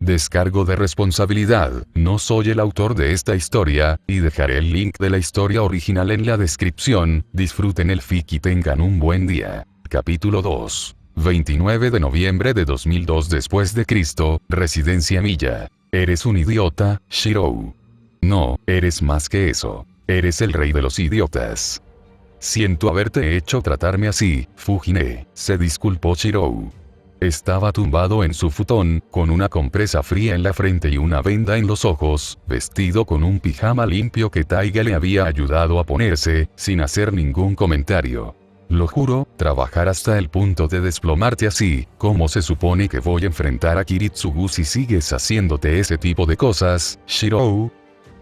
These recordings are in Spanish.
Descargo de responsabilidad, no soy el autor de esta historia, y dejaré el link de la historia original en la descripción. Disfruten el fic y tengan un buen día. Capítulo 2. 29 de noviembre de 2002 después de Cristo, Residencia Milla. Eres un idiota, Shirou. No, eres más que eso. Eres el rey de los idiotas. Siento haberte hecho tratarme así, Fujine, se disculpó Shirou. Estaba tumbado en su futón, con una compresa fría en la frente y una venda en los ojos, vestido con un pijama limpio que Taiga le había ayudado a ponerse, sin hacer ningún comentario. Lo juro, trabajar hasta el punto de desplomarte así. ¿Cómo se supone que voy a enfrentar a Kiritsugu si sigues haciéndote ese tipo de cosas, Shirou?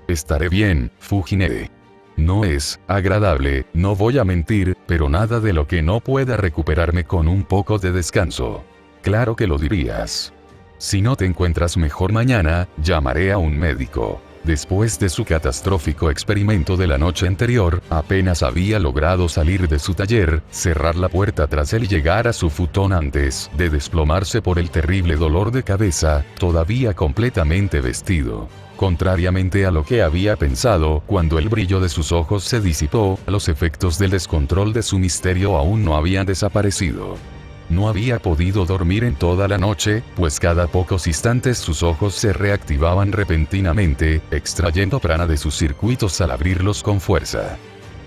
Estaré bien, Fujine. No es agradable, no voy a mentir, pero nada de lo que no pueda recuperarme con un poco de descanso. Claro que lo dirías. Si no te encuentras mejor mañana, llamaré a un médico. Después de su catastrófico experimento de la noche anterior, apenas había logrado salir de su taller, cerrar la puerta tras él y llegar a su futón antes de desplomarse por el terrible dolor de cabeza, todavía completamente vestido. Contrariamente a lo que había pensado, cuando el brillo de sus ojos se disipó, los efectos del descontrol de su misterio aún no habían desaparecido. No había podido dormir en toda la noche, pues cada pocos instantes sus ojos se reactivaban repentinamente, extrayendo prana de sus circuitos al abrirlos con fuerza.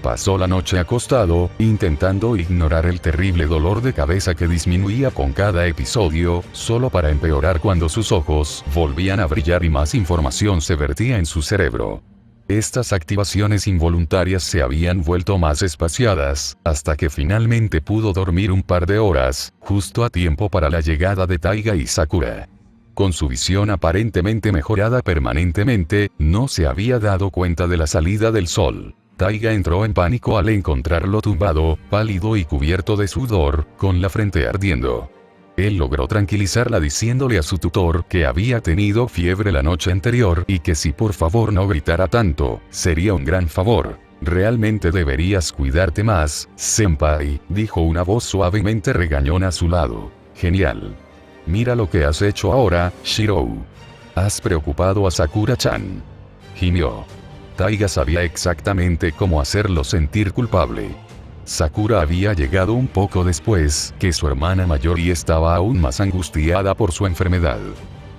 Pasó la noche acostado, intentando ignorar el terrible dolor de cabeza que disminuía con cada episodio, solo para empeorar cuando sus ojos volvían a brillar y más información se vertía en su cerebro. Estas activaciones involuntarias se habían vuelto más espaciadas, hasta que finalmente pudo dormir un par de horas, justo a tiempo para la llegada de Taiga y Sakura. Con su visión aparentemente mejorada permanentemente, no se había dado cuenta de la salida del sol. Taiga entró en pánico al encontrarlo tumbado, pálido y cubierto de sudor, con la frente ardiendo. Él logró tranquilizarla diciéndole a su tutor que había tenido fiebre la noche anterior y que si por favor no gritara tanto, sería un gran favor. Realmente deberías cuidarte más, senpai, dijo una voz suavemente regañona a su lado. Genial. Mira lo que has hecho ahora, Shirou. Has preocupado a Sakura-chan. Gimió. Taiga sabía exactamente cómo hacerlo sentir culpable. Sakura había llegado un poco después que su hermana mayor y estaba aún más angustiada por su enfermedad.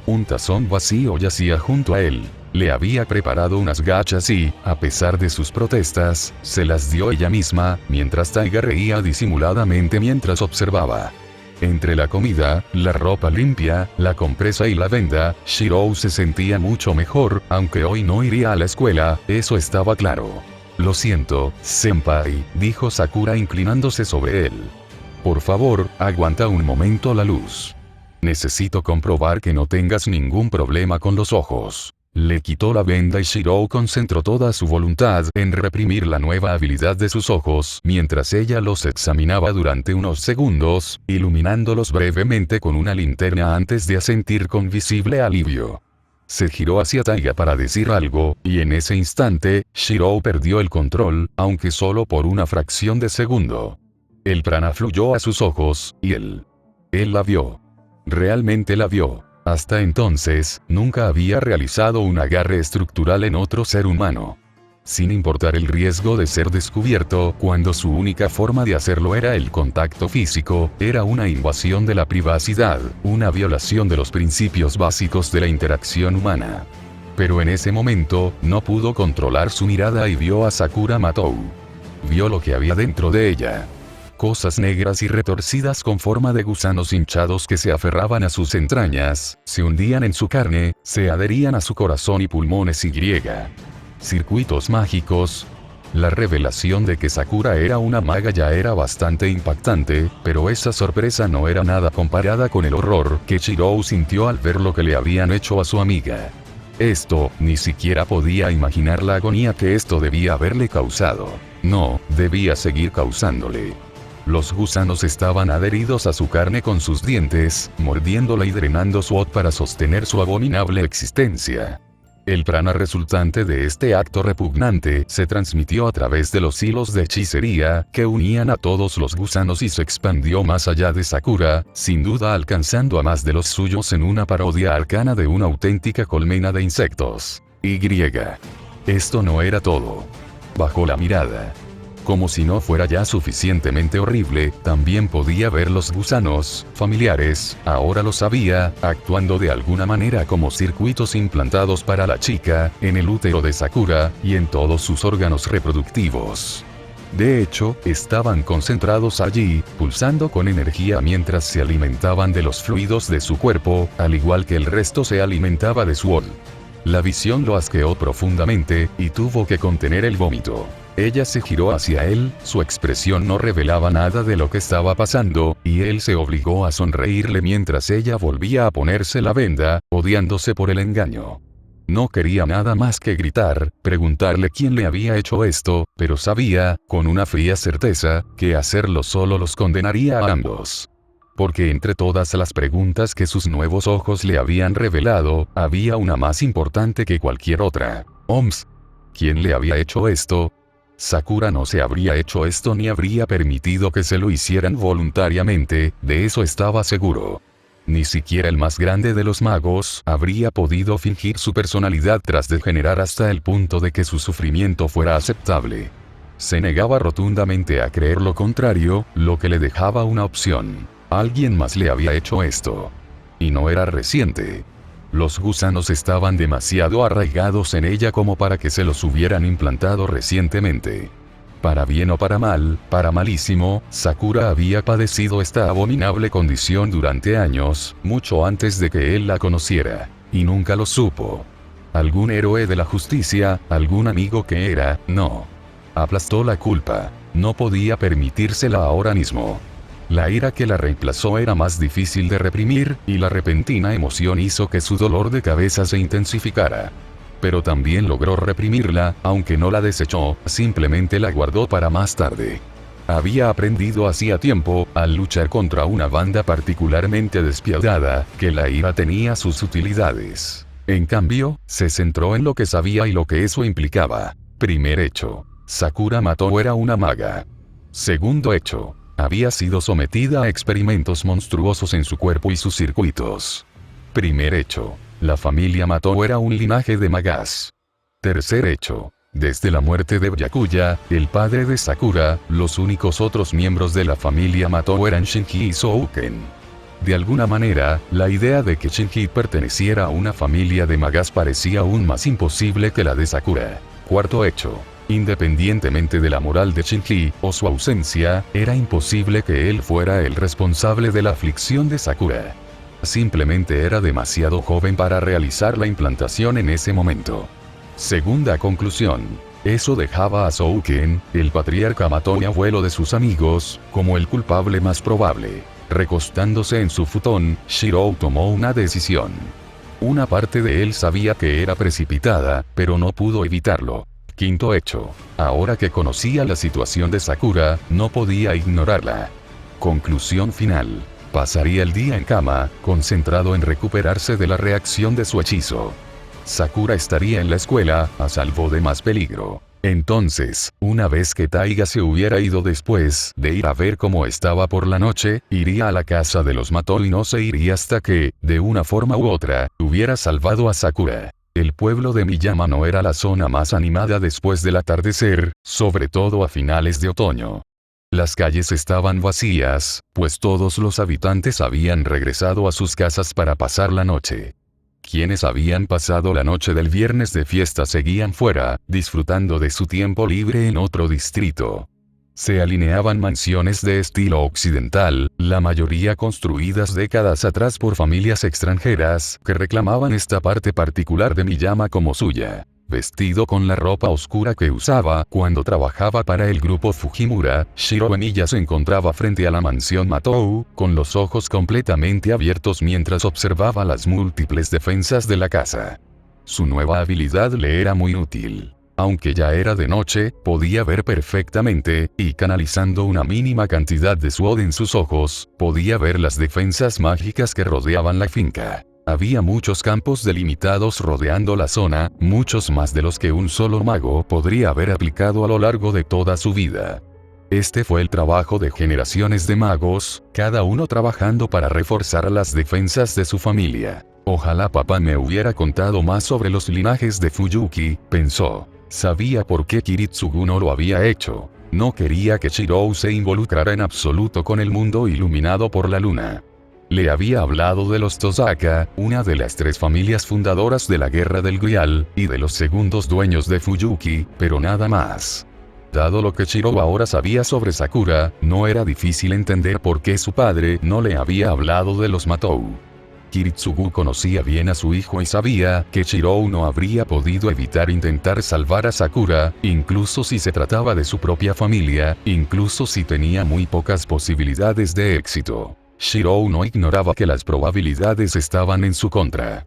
Un tazón vacío yacía junto a él. Le había preparado unas gachas y, a pesar de sus protestas, se las dio ella misma, mientras Taiga reía disimuladamente mientras observaba. Entre la comida, la ropa limpia, la compresa y la venda, Shirou se sentía mucho mejor, aunque hoy no iría a la escuela, eso estaba claro. Lo siento, senpai, dijo Sakura inclinándose sobre él. Por favor, aguanta un momento la luz. Necesito comprobar que no tengas ningún problema con los ojos. Le quitó la venda y Shirou concentró toda su voluntad en reprimir la nueva habilidad de sus ojos mientras ella los examinaba durante unos segundos, iluminándolos brevemente con una linterna antes de asentir con visible alivio. Se giró hacia Taiga para decir algo, y en ese instante, Shirou perdió el control, aunque solo por una fracción de segundo. El prana fluyó a sus ojos, y él la vio. Realmente la vio. Hasta entonces, nunca había realizado un agarre estructural en otro ser humano. Sin importar el riesgo de ser descubierto, cuando su única forma de hacerlo era el contacto físico, era una invasión de la privacidad, una violación de los principios básicos de la interacción humana. Pero en ese momento, no pudo controlar su mirada y vio a Sakura Matou. Vio lo que había dentro de ella. Cosas negras y retorcidas con forma de gusanos hinchados que se aferraban a sus entrañas, se hundían en su carne, se adherían a su corazón y pulmones y circuitos mágicos. La revelación de que Sakura era una maga ya era bastante impactante, pero esa sorpresa no era nada comparada con el horror que Shirou sintió al ver lo que le habían hecho a su amiga. Ni siquiera podía imaginar la agonía que esto debía haberle causado. No, debía seguir causándole. Los gusanos estaban adheridos a su carne con sus dientes, mordiéndola y drenando su od para sostener su abominable existencia. El prana resultante de este acto repugnante se transmitió a través de los hilos de hechicería que unían a todos los gusanos y se expandió más allá de Sakura, sin duda alcanzando a más de los suyos en una parodia arcana de una auténtica colmena de insectos. Esto no era todo. Bajó la mirada. Como si no fuera ya suficientemente horrible, también podía ver los gusanos familiares, ahora lo sabía, actuando de alguna manera como circuitos implantados para la chica, en el útero de Sakura, y en todos sus órganos reproductivos. De hecho, estaban concentrados allí, pulsando con energía mientras se alimentaban de los fluidos de su cuerpo, al igual que el resto se alimentaba de su ol. La visión lo asqueó profundamente, y tuvo que contener el vómito. Ella se giró hacia él, su expresión no revelaba nada de lo que estaba pasando, y él se obligó a sonreírle mientras ella volvía a ponerse la venda, odiándose por el engaño. No quería nada más que gritar, preguntarle quién le había hecho esto, pero sabía, con una fría certeza, que hacerlo solo los condenaría a ambos. Porque entre todas las preguntas que sus nuevos ojos le habían revelado, había una más importante que cualquier otra. ¿Quién le había hecho esto? Sakura no se habría hecho esto ni habría permitido que se lo hicieran voluntariamente, de eso estaba seguro. Ni siquiera el más grande de los magos habría podido fingir su personalidad tras degenerar hasta el punto de que su sufrimiento fuera aceptable. Se negaba rotundamente a creer lo contrario, lo que le dejaba una opción. Alguien más le había hecho esto. Y no era reciente. Los gusanos estaban demasiado arraigados en ella como para que se los hubieran implantado recientemente. Para bien o para mal, para malísimo, Sakura había padecido esta abominable condición durante años, mucho antes de que él la conociera. Y nunca lo supo. Algún héroe de la justicia, algún amigo que era, no. Aplastó la culpa. No podía permitírsela ahora mismo. La ira que la reemplazó era más difícil de reprimir, y la repentina emoción hizo que su dolor de cabeza se intensificara. Pero también logró reprimirla, aunque no la desechó, simplemente la guardó para más tarde. Había aprendido hacía tiempo, al luchar contra una banda particularmente despiadada, que la ira tenía sus utilidades. En cambio, se centró en lo que sabía y lo que eso implicaba. Primer hecho. Sakura Matou era una maga. Segundo hecho. Había sido sometida a experimentos monstruosos en su cuerpo y sus circuitos. Primer hecho. La familia Matou era un linaje de magas. Tercer hecho. Desde la muerte de Byakuya, el padre de Sakura, los únicos otros miembros de la familia Matou eran Shinji y Souken. De alguna manera, la idea de que Shinji perteneciera a una familia de magas parecía aún más imposible que la de Sakura. Cuarto hecho. Independientemente de la moral de Shinji, o su ausencia, era imposible que él fuera el responsable de la aflicción de Sakura. Simplemente era demasiado joven para realizar la implantación en ese momento. Segunda conclusión. Eso dejaba a Souken, el patriarca Matou y abuelo de sus amigos, como el culpable más probable. Recostándose en su futón, Shirou tomó una decisión. Una parte de él sabía que era precipitada, pero no pudo evitarlo. Quinto hecho. Ahora que conocía la situación de Sakura, no podía ignorarla. Conclusión final. Pasaría el día en cama, concentrado en recuperarse de la reacción de su hechizo. Sakura estaría en la escuela, a salvo de más peligro. Entonces, una vez que Taiga se hubiera ido después de ir a ver cómo estaba por la noche, iría a la casa de los Matou y no se iría hasta que, de una forma u otra, hubiera salvado a Sakura. El pueblo de Miyama no era la zona más animada después del atardecer, sobre todo a finales de otoño. Las calles estaban vacías, pues todos los habitantes habían regresado a sus casas para pasar la noche. Quienes habían pasado la noche del viernes de fiesta seguían fuera, disfrutando de su tiempo libre en otro distrito. Se alineaban mansiones de estilo occidental, la mayoría construidas décadas atrás por familias extranjeras que reclamaban esta parte particular de Miyama como suya. Vestido con la ropa oscura que usaba cuando trabajaba para el grupo Fujimura, Shiro Emiya se encontraba frente a la mansión Matou, con los ojos completamente abiertos mientras observaba las múltiples defensas de la casa. Su nueva habilidad le era muy útil. Aunque ya era de noche, podía ver perfectamente, y canalizando una mínima cantidad de SWOT en sus ojos, podía ver las defensas mágicas que rodeaban la finca. Había muchos campos delimitados rodeando la zona, muchos más de los que un solo mago podría haber aplicado a lo largo de toda su vida. Este fue el trabajo de generaciones de magos, cada uno trabajando para reforzar las defensas de su familia. Ojalá papá me hubiera contado más sobre los linajes de Fuyuki, pensó. Sabía por qué Kiritsugu no lo había hecho. No quería que Shirou se involucrara en absoluto con el mundo iluminado por la luna. Le había hablado de los Tozaka, una de las 3 familias fundadoras de la Guerra del Grial, y de los segundos dueños de Fuyuki, pero nada más. Dado lo que Shirou ahora sabía sobre Sakura, no era difícil entender por qué su padre no le había hablado de los Matou. Kiritsugu conocía bien a su hijo y sabía que Shirou no habría podido evitar intentar salvar a Sakura, incluso si se trataba de su propia familia, incluso si tenía muy pocas posibilidades de éxito. Shirou no ignoraba que las probabilidades estaban en su contra.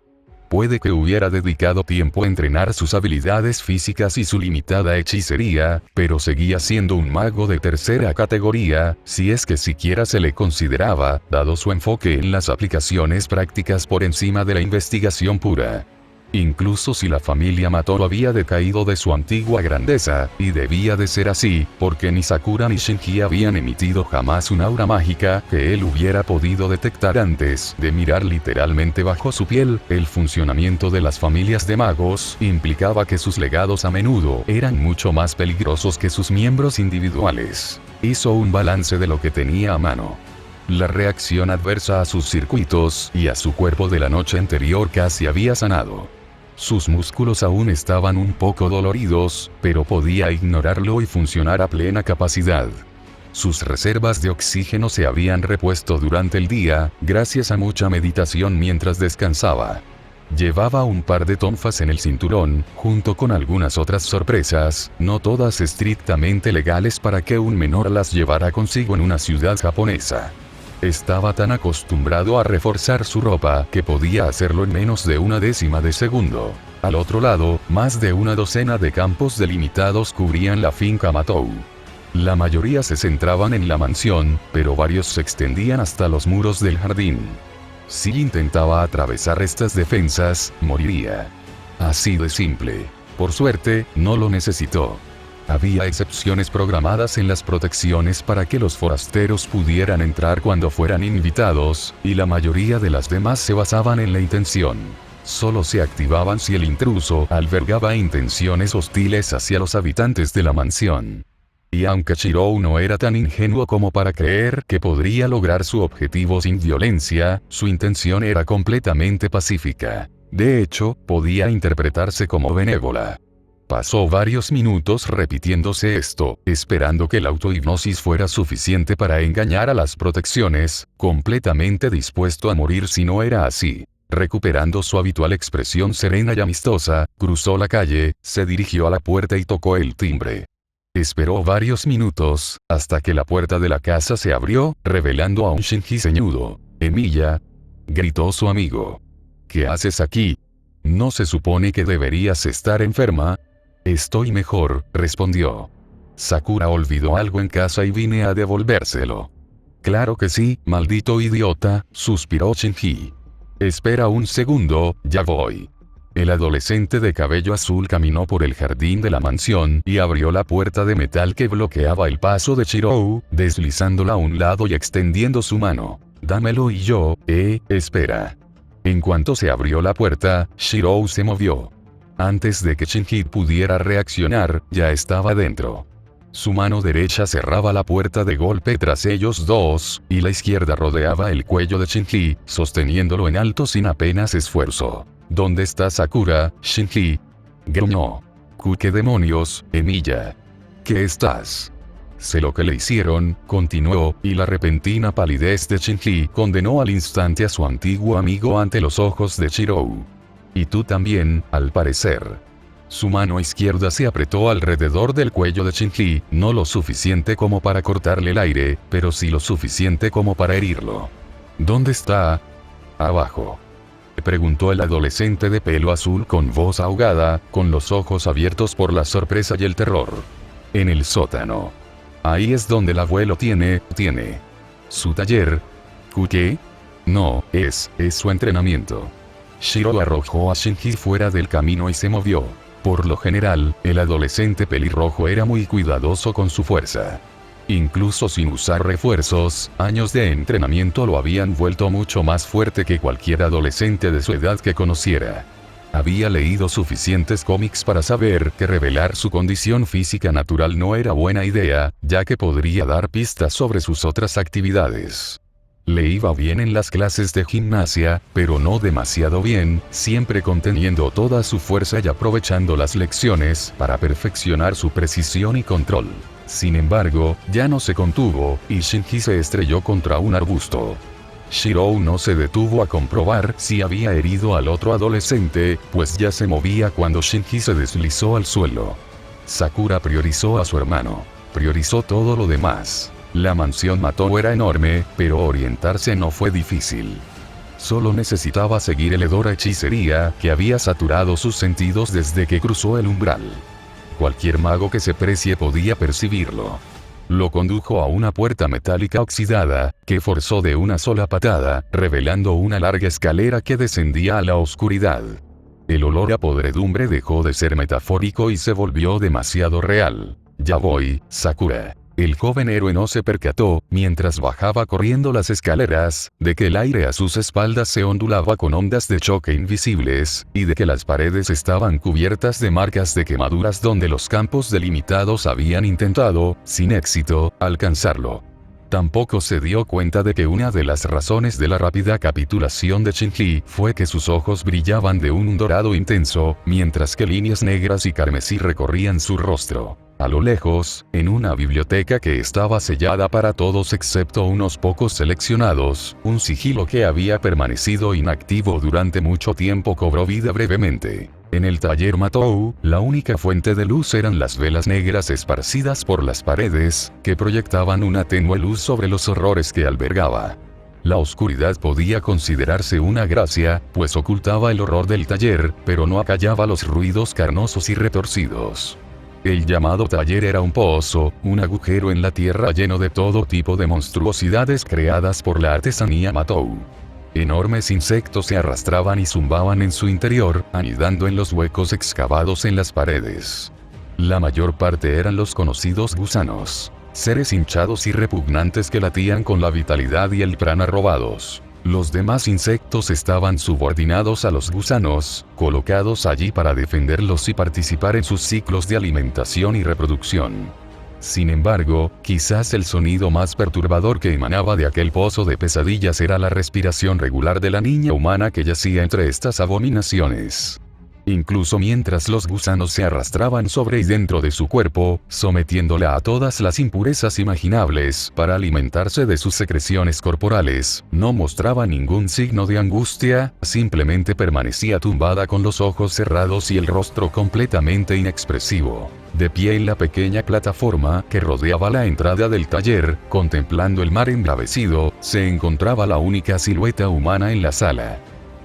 Puede que hubiera dedicado tiempo a entrenar sus habilidades físicas y su limitada hechicería, pero seguía siendo un mago de tercera categoría, si es que siquiera se le consideraba, dado su enfoque en las aplicaciones prácticas por encima de la investigación pura. Incluso si la familia Matou había decaído de su antigua grandeza, y debía de ser así, porque ni Sakura ni Shinji habían emitido jamás un aura mágica que él hubiera podido detectar antes de mirar literalmente bajo su piel, el funcionamiento de las familias de magos implicaba que sus legados a menudo eran mucho más peligrosos que sus miembros individuales. Hizo un balance de lo que tenía a mano. La reacción adversa a sus circuitos y a su cuerpo de la noche anterior casi había sanado. Sus músculos aún estaban un poco doloridos, pero podía ignorarlo y funcionar a plena capacidad. Sus reservas de oxígeno se habían repuesto durante el día, gracias a mucha meditación mientras descansaba. Llevaba un par de tonfas en el cinturón, junto con algunas otras sorpresas, no todas estrictamente legales para que un menor las llevara consigo en una ciudad japonesa. Estaba tan acostumbrado a reforzar su ropa que podía hacerlo en menos de una décima de segundo. Al otro lado, más de una docena de campos delimitados cubrían la finca Matou. La mayoría se centraban en la mansión, pero varios se extendían hasta los muros del jardín. Si intentaba atravesar estas defensas, moriría. Así de simple. Por suerte, no lo necesitó. Había excepciones programadas en las protecciones para que los forasteros pudieran entrar cuando fueran invitados, y la mayoría de las demás se basaban en la intención. Solo se activaban si el intruso albergaba intenciones hostiles hacia los habitantes de la mansión. Y aunque Shirou no era tan ingenuo como para creer que podría lograr su objetivo sin violencia, su intención era completamente pacífica. De hecho, podía interpretarse como benévola. Pasó varios minutos repitiéndose esto, esperando que la autohipnosis fuera suficiente para engañar a las protecciones, completamente dispuesto a morir si no era así. Recuperando su habitual expresión serena y amistosa, cruzó la calle, se dirigió a la puerta y tocó el timbre. Esperó varios minutos, hasta que la puerta de la casa se abrió, revelando a un Shinji ceñudo. «Emilia», gritó su amigo. «¿Qué haces aquí? ¿No se supone que deberías estar enferma?» «Estoy mejor», respondió. «Sakura olvidó algo en casa y vine a devolvérselo». «Claro que sí, maldito idiota», suspiró Shinji. «Espera un segundo, ya voy». El adolescente de cabello azul caminó por el jardín de la mansión y abrió la puerta de metal que bloqueaba el paso de Shirou, deslizándola a un lado y extendiendo su mano. «Dámelo y yo, espera». En cuanto se abrió la puerta, Shirou se movió. Antes de que Shinji pudiera reaccionar, ya estaba dentro. Su mano derecha cerraba la puerta de golpe tras ellos dos, y la izquierda rodeaba el cuello de Shinji, sosteniéndolo en alto sin apenas esfuerzo. «¿Dónde está Sakura, Shinji?», gruñó. «¿Qué demonios, Emilia? ¿Qué estás?» «Sé lo que le hicieron», continuó, y la repentina palidez de Shinji condenó al instante a su antiguo amigo ante los ojos de Shirou. «Y tú también, al parecer». Su mano izquierda se apretó alrededor del cuello de Shinji, no lo suficiente como para cortarle el aire, pero sí lo suficiente como para herirlo. «¿Dónde está?» «Abajo», preguntó el adolescente de pelo azul con voz ahogada, con los ojos abiertos por la sorpresa y el terror. «En el sótano. Ahí es donde el abuelo tiene su taller». «¿Qué?» «No, es su entrenamiento». Shiro arrojó a Shinji fuera del camino y se movió. Por lo general, el adolescente pelirrojo era muy cuidadoso con su fuerza. Incluso sin usar refuerzos, años de entrenamiento lo habían vuelto mucho más fuerte que cualquier adolescente de su edad que conociera. Había leído suficientes cómics para saber que revelar su condición física natural no era buena idea, ya que podría dar pistas sobre sus otras actividades. Le iba bien en las clases de gimnasia, pero no demasiado bien, siempre conteniendo toda su fuerza y aprovechando las lecciones para perfeccionar su precisión y control. Sin embargo, ya no se contuvo, y Shinji se estrelló contra un arbusto. Shiro no se detuvo a comprobar si había herido al otro adolescente, pues ya se movía cuando Shinji se deslizó al suelo. Sakura priorizó a su hermano. Priorizó todo lo demás. La mansión Matou era enorme, pero orientarse no fue difícil. Solo necesitaba seguir el hedor a hechicería que había saturado sus sentidos desde que cruzó el umbral. Cualquier mago que se precie podía percibirlo. Lo condujo a una puerta metálica oxidada, que forzó de una sola patada, revelando una larga escalera que descendía a la oscuridad. El olor a podredumbre dejó de ser metafórico y se volvió demasiado real. Ya voy, Sakura. El joven héroe no se percató, mientras bajaba corriendo las escaleras, de que el aire a sus espaldas se ondulaba con ondas de choque invisibles, y de que las paredes estaban cubiertas de marcas de quemaduras donde los campos delimitados habían intentado, sin éxito, alcanzarlo. Tampoco se dio cuenta de que una de las razones de la rápida capitulación de Shinji fue que sus ojos brillaban de un dorado intenso, mientras que líneas negras y carmesí recorrían su rostro. A lo lejos, en una biblioteca que estaba sellada para todos excepto unos pocos seleccionados, un sigilo que había permanecido inactivo durante mucho tiempo cobró vida brevemente. En el taller Matou, la única fuente de luz eran las velas negras esparcidas por las paredes, que proyectaban una tenue luz sobre los horrores que albergaba. La oscuridad podía considerarse una gracia, pues ocultaba el horror del taller, pero no acallaba los ruidos carnosos y retorcidos. El llamado taller era un pozo, un agujero en la tierra lleno de todo tipo de monstruosidades creadas por la artesanía Matou. Enormes insectos se arrastraban y zumbaban en su interior, anidando en los huecos excavados en las paredes. La mayor parte eran los conocidos gusanos, seres hinchados y repugnantes que latían con la vitalidad y el prana robados. Los demás insectos estaban subordinados a los gusanos, colocados allí para defenderlos y participar en sus ciclos de alimentación y reproducción. Sin embargo, quizás el sonido más perturbador que emanaba de aquel pozo de pesadillas era la respiración regular de la niña humana que yacía entre estas abominaciones. Incluso mientras los gusanos se arrastraban sobre y dentro de su cuerpo, sometiéndola a todas las impurezas imaginables para alimentarse de sus secreciones corporales, no mostraba ningún signo de angustia, simplemente permanecía tumbada con los ojos cerrados y el rostro completamente inexpresivo. De pie en la pequeña plataforma que rodeaba la entrada del taller, contemplando el mar embravecido, se encontraba la única silueta humana en la sala.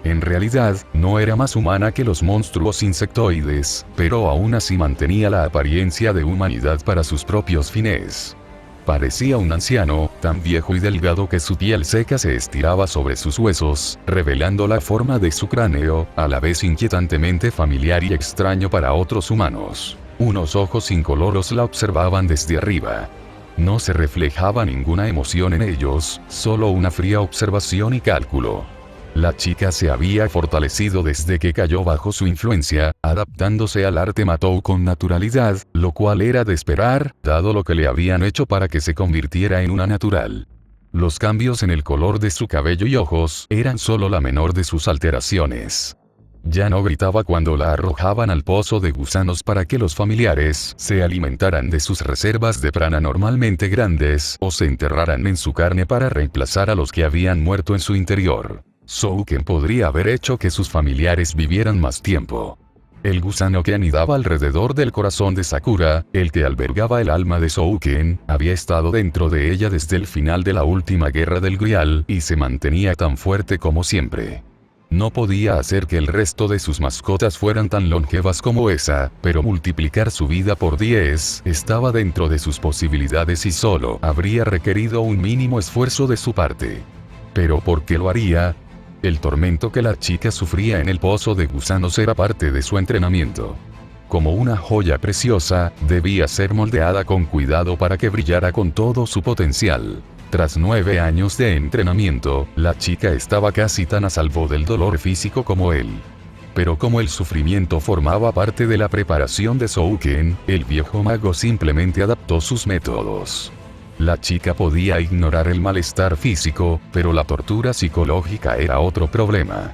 En realidad, no era más humana que los monstruos insectoides, pero aún así mantenía la apariencia de humanidad para sus propios fines. Parecía un anciano, tan viejo y delgado que su piel seca se estiraba sobre sus huesos, revelando la forma de su cráneo, a la vez inquietantemente familiar y extraño para otros humanos. Unos ojos incoloros la observaban desde arriba. No se reflejaba ninguna emoción en ellos, solo una fría observación y cálculo. La chica se había fortalecido desde que cayó bajo su influencia, adaptándose al arte Matou con naturalidad, lo cual era de esperar, dado lo que le habían hecho para que se convirtiera en una natural. Los cambios en el color de su cabello y ojos eran solo la menor de sus alteraciones. Ya no gritaba cuando la arrojaban al pozo de gusanos para que los familiares se alimentaran de sus reservas de prana normalmente grandes o se enterraran en su carne para reemplazar a los que habían muerto en su interior. Souken podría haber hecho que sus familiares vivieran más tiempo. El gusano que anidaba alrededor del corazón de Sakura, el que albergaba el alma de Souken, había estado dentro de ella desde el final de la última guerra del Grial y se mantenía tan fuerte como siempre. No podía hacer que el resto de sus mascotas fueran tan longevas como esa, pero multiplicar su vida por 10 estaba dentro de sus posibilidades y solo habría requerido un mínimo esfuerzo de su parte. ¿Pero por qué lo haría? El tormento que la chica sufría en el pozo de gusanos era parte de su entrenamiento. Como una joya preciosa, debía ser moldeada con cuidado para que brillara con todo su potencial. Tras 9 años de entrenamiento, la chica estaba casi tan a salvo del dolor físico como él. Pero como el sufrimiento formaba parte de la preparación de Souken, el viejo mago simplemente adaptó sus métodos. La chica podía ignorar el malestar físico, pero la tortura psicológica era otro problema.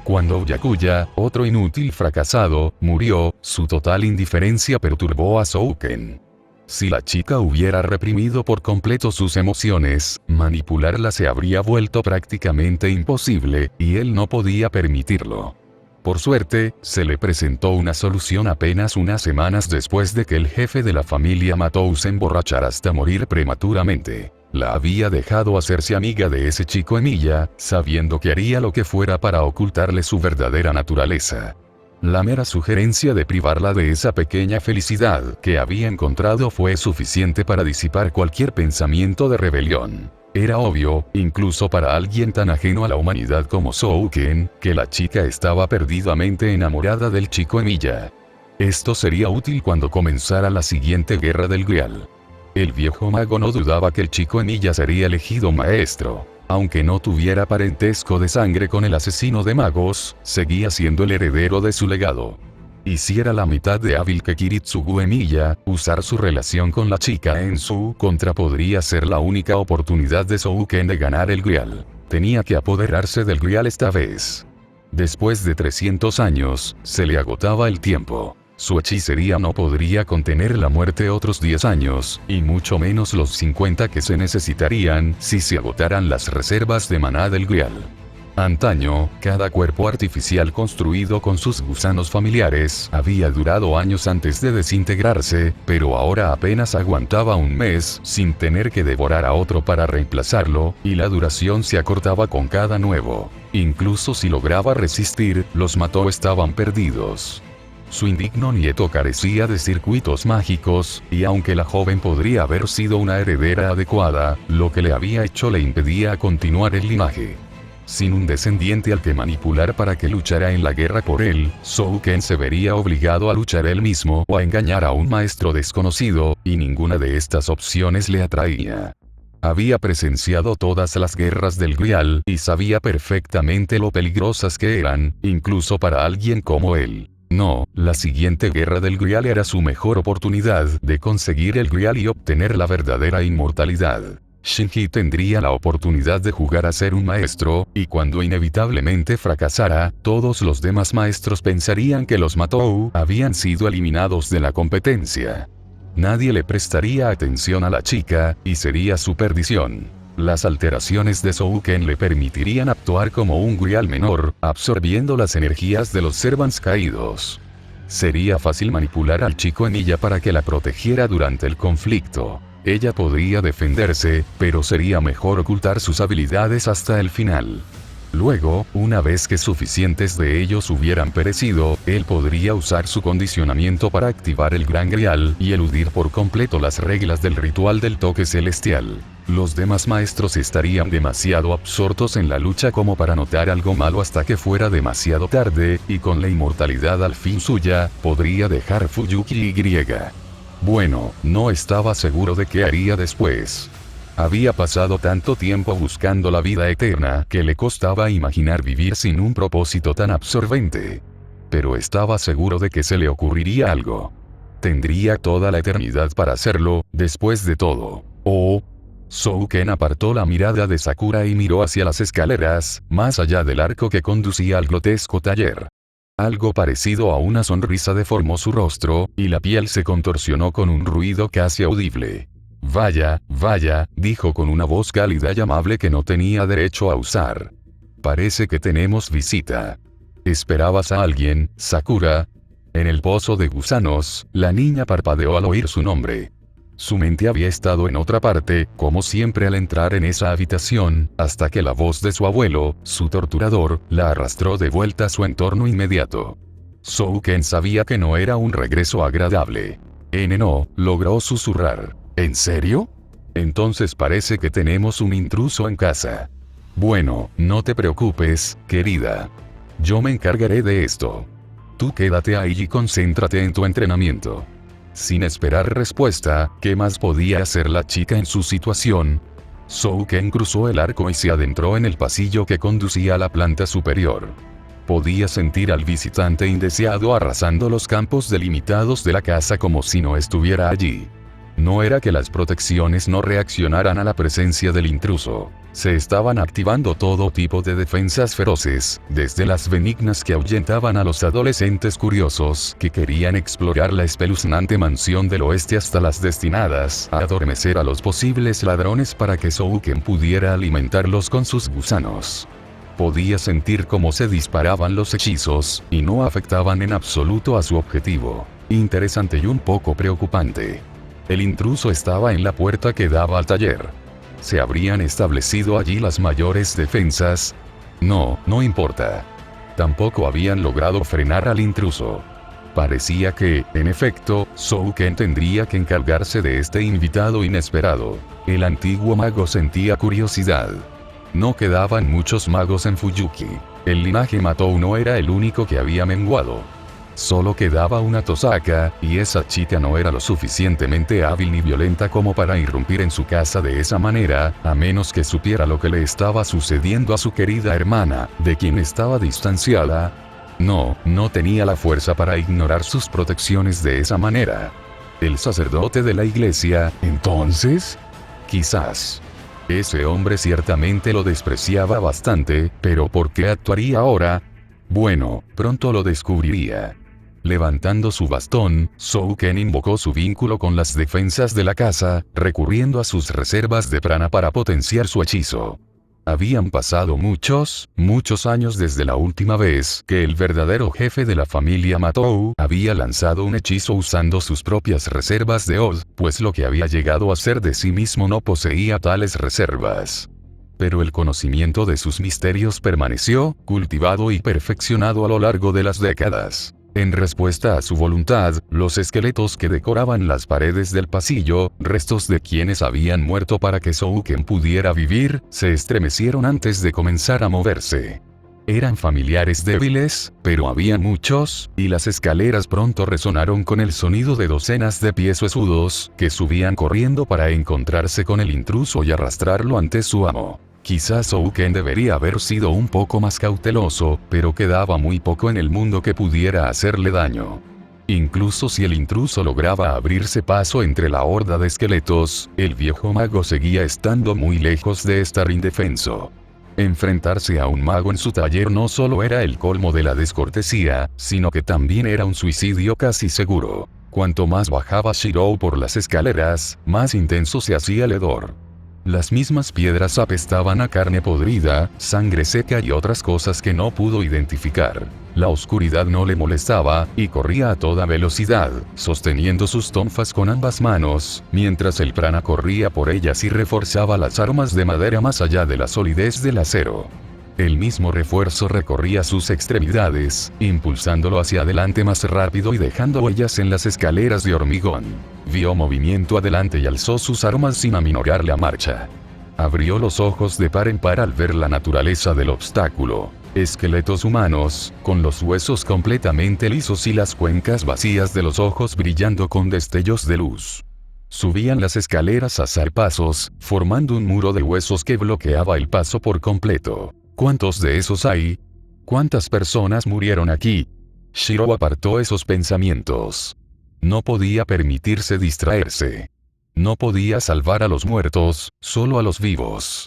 Cuando Byakuya, otro inútil fracasado, murió, su total indiferencia perturbó a Souken. Si la chica hubiera reprimido por completo sus emociones, manipularla se habría vuelto prácticamente imposible, y él no podía permitirlo. Por suerte, se le presentó una solución apenas unas semanas después de que el jefe de la familia Matou se emborrachara hasta morir prematuramente. La había dejado hacerse amiga de ese chico Emilia, sabiendo que haría lo que fuera para ocultarle su verdadera naturaleza. La mera sugerencia de privarla de esa pequeña felicidad que había encontrado fue suficiente para disipar cualquier pensamiento de rebelión. Era obvio, incluso para alguien tan ajeno a la humanidad como Souken, que la chica estaba perdidamente enamorada del chico Emilia. Esto sería útil cuando comenzara la siguiente guerra del Grial. El viejo mago no dudaba que el chico Emilia sería elegido maestro. Aunque no tuviera parentesco de sangre con el asesino de magos, seguía siendo el heredero de su legado. Y si era la mitad de hábil que Kiritsugu Emilia, usar su relación con la chica en su contra podría ser la única oportunidad de Souken de ganar el Grial. Tenía que apoderarse del Grial esta vez. Después de 300 años, se le agotaba el tiempo. Su hechicería no podría contener la muerte otros 10 años, y mucho menos los 50 que se necesitarían si se agotaran las reservas de maná del Grial. Antaño, cada cuerpo artificial construido con sus gusanos familiares había durado años antes de desintegrarse, pero ahora apenas aguantaba un mes sin tener que devorar a otro para reemplazarlo, y la duración se acortaba con cada nuevo. Incluso si lograba resistir, los Matou estaban perdidos. Su indigno nieto carecía de circuitos mágicos, y aunque la joven podría haber sido una heredera adecuada, lo que le había hecho le impedía continuar el linaje. Sin un descendiente al que manipular para que luchara en la guerra por él, Souken se vería obligado a luchar él mismo o a engañar a un maestro desconocido, y ninguna de estas opciones le atraía. Había presenciado todas las guerras del Grial y sabía perfectamente lo peligrosas que eran, incluso para alguien como él. No, la siguiente guerra del Grial era su mejor oportunidad de conseguir el Grial y obtener la verdadera inmortalidad. Shinji tendría la oportunidad de jugar a ser un maestro, y cuando inevitablemente fracasara, todos los demás maestros pensarían que los Matou habían sido eliminados de la competencia. Nadie le prestaría atención a la chica, y sería su perdición. Las alteraciones de Souken le permitirían actuar como un Grial menor, absorbiendo las energías de los Servants caídos. Sería fácil manipular al chico Emilia para que la protegiera durante el conflicto. Ella podría defenderse, pero sería mejor ocultar sus habilidades hasta el final. Luego, una vez que suficientes de ellos hubieran perecido, él podría usar su condicionamiento para activar el Gran Grial y eludir por completo las reglas del ritual del toque celestial. Los demás maestros estarían demasiado absortos en la lucha como para notar algo malo hasta que fuera demasiado tarde, y con la inmortalidad al fin suya, podría dejar Fuyuki y. Bueno, no estaba seguro de qué haría después. Había pasado tanto tiempo buscando la vida eterna que le costaba imaginar vivir sin un propósito tan absorbente. Pero estaba seguro de que se le ocurriría algo. Tendría toda la eternidad para hacerlo, después de todo. Souken apartó la mirada de Sakura y miró hacia las escaleras, más allá del arco que conducía al grotesco taller. Algo parecido a una sonrisa deformó su rostro, y la piel se contorsionó con un ruido casi audible. Vaya, dijo con una voz cálida y amable que no tenía derecho a usar. Parece que tenemos visita. ¿Esperabas a alguien, Sakura? En el pozo de gusanos, la niña parpadeó al oír su nombre. Su mente había estado en otra parte, como siempre al entrar en esa habitación, hasta que la voz de su abuelo, su torturador, la arrastró de vuelta a su entorno inmediato. Souken sabía que no era un regreso agradable. No, logró susurrar. ¿En serio? Entonces parece que tenemos un intruso en casa. Bueno, no te preocupes, querida. Yo me encargaré de esto. Tú quédate ahí y concéntrate en tu entrenamiento. Sin esperar respuesta, ¿qué más podía hacer la chica en su situación? Souken cruzó el arco y se adentró en el pasillo que conducía a la planta superior. Podía sentir al visitante indeseado arrasando los campos delimitados de la casa como si no estuviera allí. No era que las protecciones no reaccionaran a la presencia del intruso. Se estaban activando todo tipo de defensas feroces, desde las benignas que ahuyentaban a los adolescentes curiosos que querían explorar la espeluznante mansión del oeste hasta las destinadas a adormecer a los posibles ladrones para que Souken pudiera alimentarlos con sus gusanos. Podía sentir cómo se disparaban los hechizos, y no afectaban en absoluto a su objetivo. Interesante y un poco preocupante. El intruso estaba en la puerta que daba al taller. ¿Se habrían establecido allí las mayores defensas? No importa. Tampoco habían logrado frenar al intruso. Parecía que, en efecto, Souken tendría que encargarse de este invitado inesperado. El antiguo mago sentía curiosidad. No quedaban muchos magos en Fuyuki. El linaje Matou no era el único que había menguado. Solo quedaba una Tosaka, y esa chica no era lo suficientemente hábil ni violenta como para irrumpir en su casa de esa manera, a menos que supiera lo que le estaba sucediendo a su querida hermana, de quien estaba distanciada. No tenía la fuerza para ignorar sus protecciones de esa manera. El sacerdote de la iglesia, entonces, quizás. Ese hombre ciertamente lo despreciaba bastante, pero ¿por qué actuaría ahora? Bueno, pronto lo descubriría. Levantando su bastón, Souken invocó su vínculo con las defensas de la casa, recurriendo a sus reservas de prana para potenciar su hechizo. Habían pasado muchos años desde la última vez que el verdadero jefe de la familia Matou había lanzado un hechizo usando sus propias reservas de Oz, pues lo que había llegado a ser de sí mismo no poseía tales reservas. Pero el conocimiento de sus misterios permaneció, cultivado y perfeccionado a lo largo de las décadas. En respuesta a su voluntad, los esqueletos que decoraban las paredes del pasillo, restos de quienes habían muerto para que Souken pudiera vivir, se estremecieron antes de comenzar a moverse. Eran familiares débiles, pero había muchos, y las escaleras pronto resonaron con el sonido de docenas de pies huesudos, que subían corriendo para encontrarse con el intruso y arrastrarlo ante su amo. Quizás Souken debería haber sido un poco más cauteloso, pero quedaba muy poco en el mundo que pudiera hacerle daño. Incluso si el intruso lograba abrirse paso entre la horda de esqueletos, el viejo mago seguía estando muy lejos de estar indefenso. Enfrentarse a un mago en su taller no solo era el colmo de la descortesía, sino que también era un suicidio casi seguro. Cuanto más bajaba Shirou por las escaleras, más intenso se hacía el hedor. Las mismas piedras apestaban a carne podrida, sangre seca y otras cosas que no pudo identificar. La oscuridad no le molestaba, y corría a toda velocidad, sosteniendo sus tonfas con ambas manos, mientras el prana corría por ellas y reforzaba las armas de madera más allá de la solidez del acero. El mismo refuerzo recorría sus extremidades, impulsándolo hacia adelante más rápido y dejando huellas en las escaleras de hormigón. Vio movimiento adelante y alzó sus armas sin aminorar la marcha. Abrió los ojos de par en par al ver la naturaleza del obstáculo. Esqueletos humanos, con los huesos completamente lisos y las cuencas vacías de los ojos brillando con destellos de luz. Subían las escaleras a zarpazos, formando un muro de huesos que bloqueaba el paso por completo. ¿Cuántos de esos hay? ¿Cuántas personas murieron aquí? Shirou apartó esos pensamientos. No podía permitirse distraerse. No podía salvar a los muertos, solo a los vivos.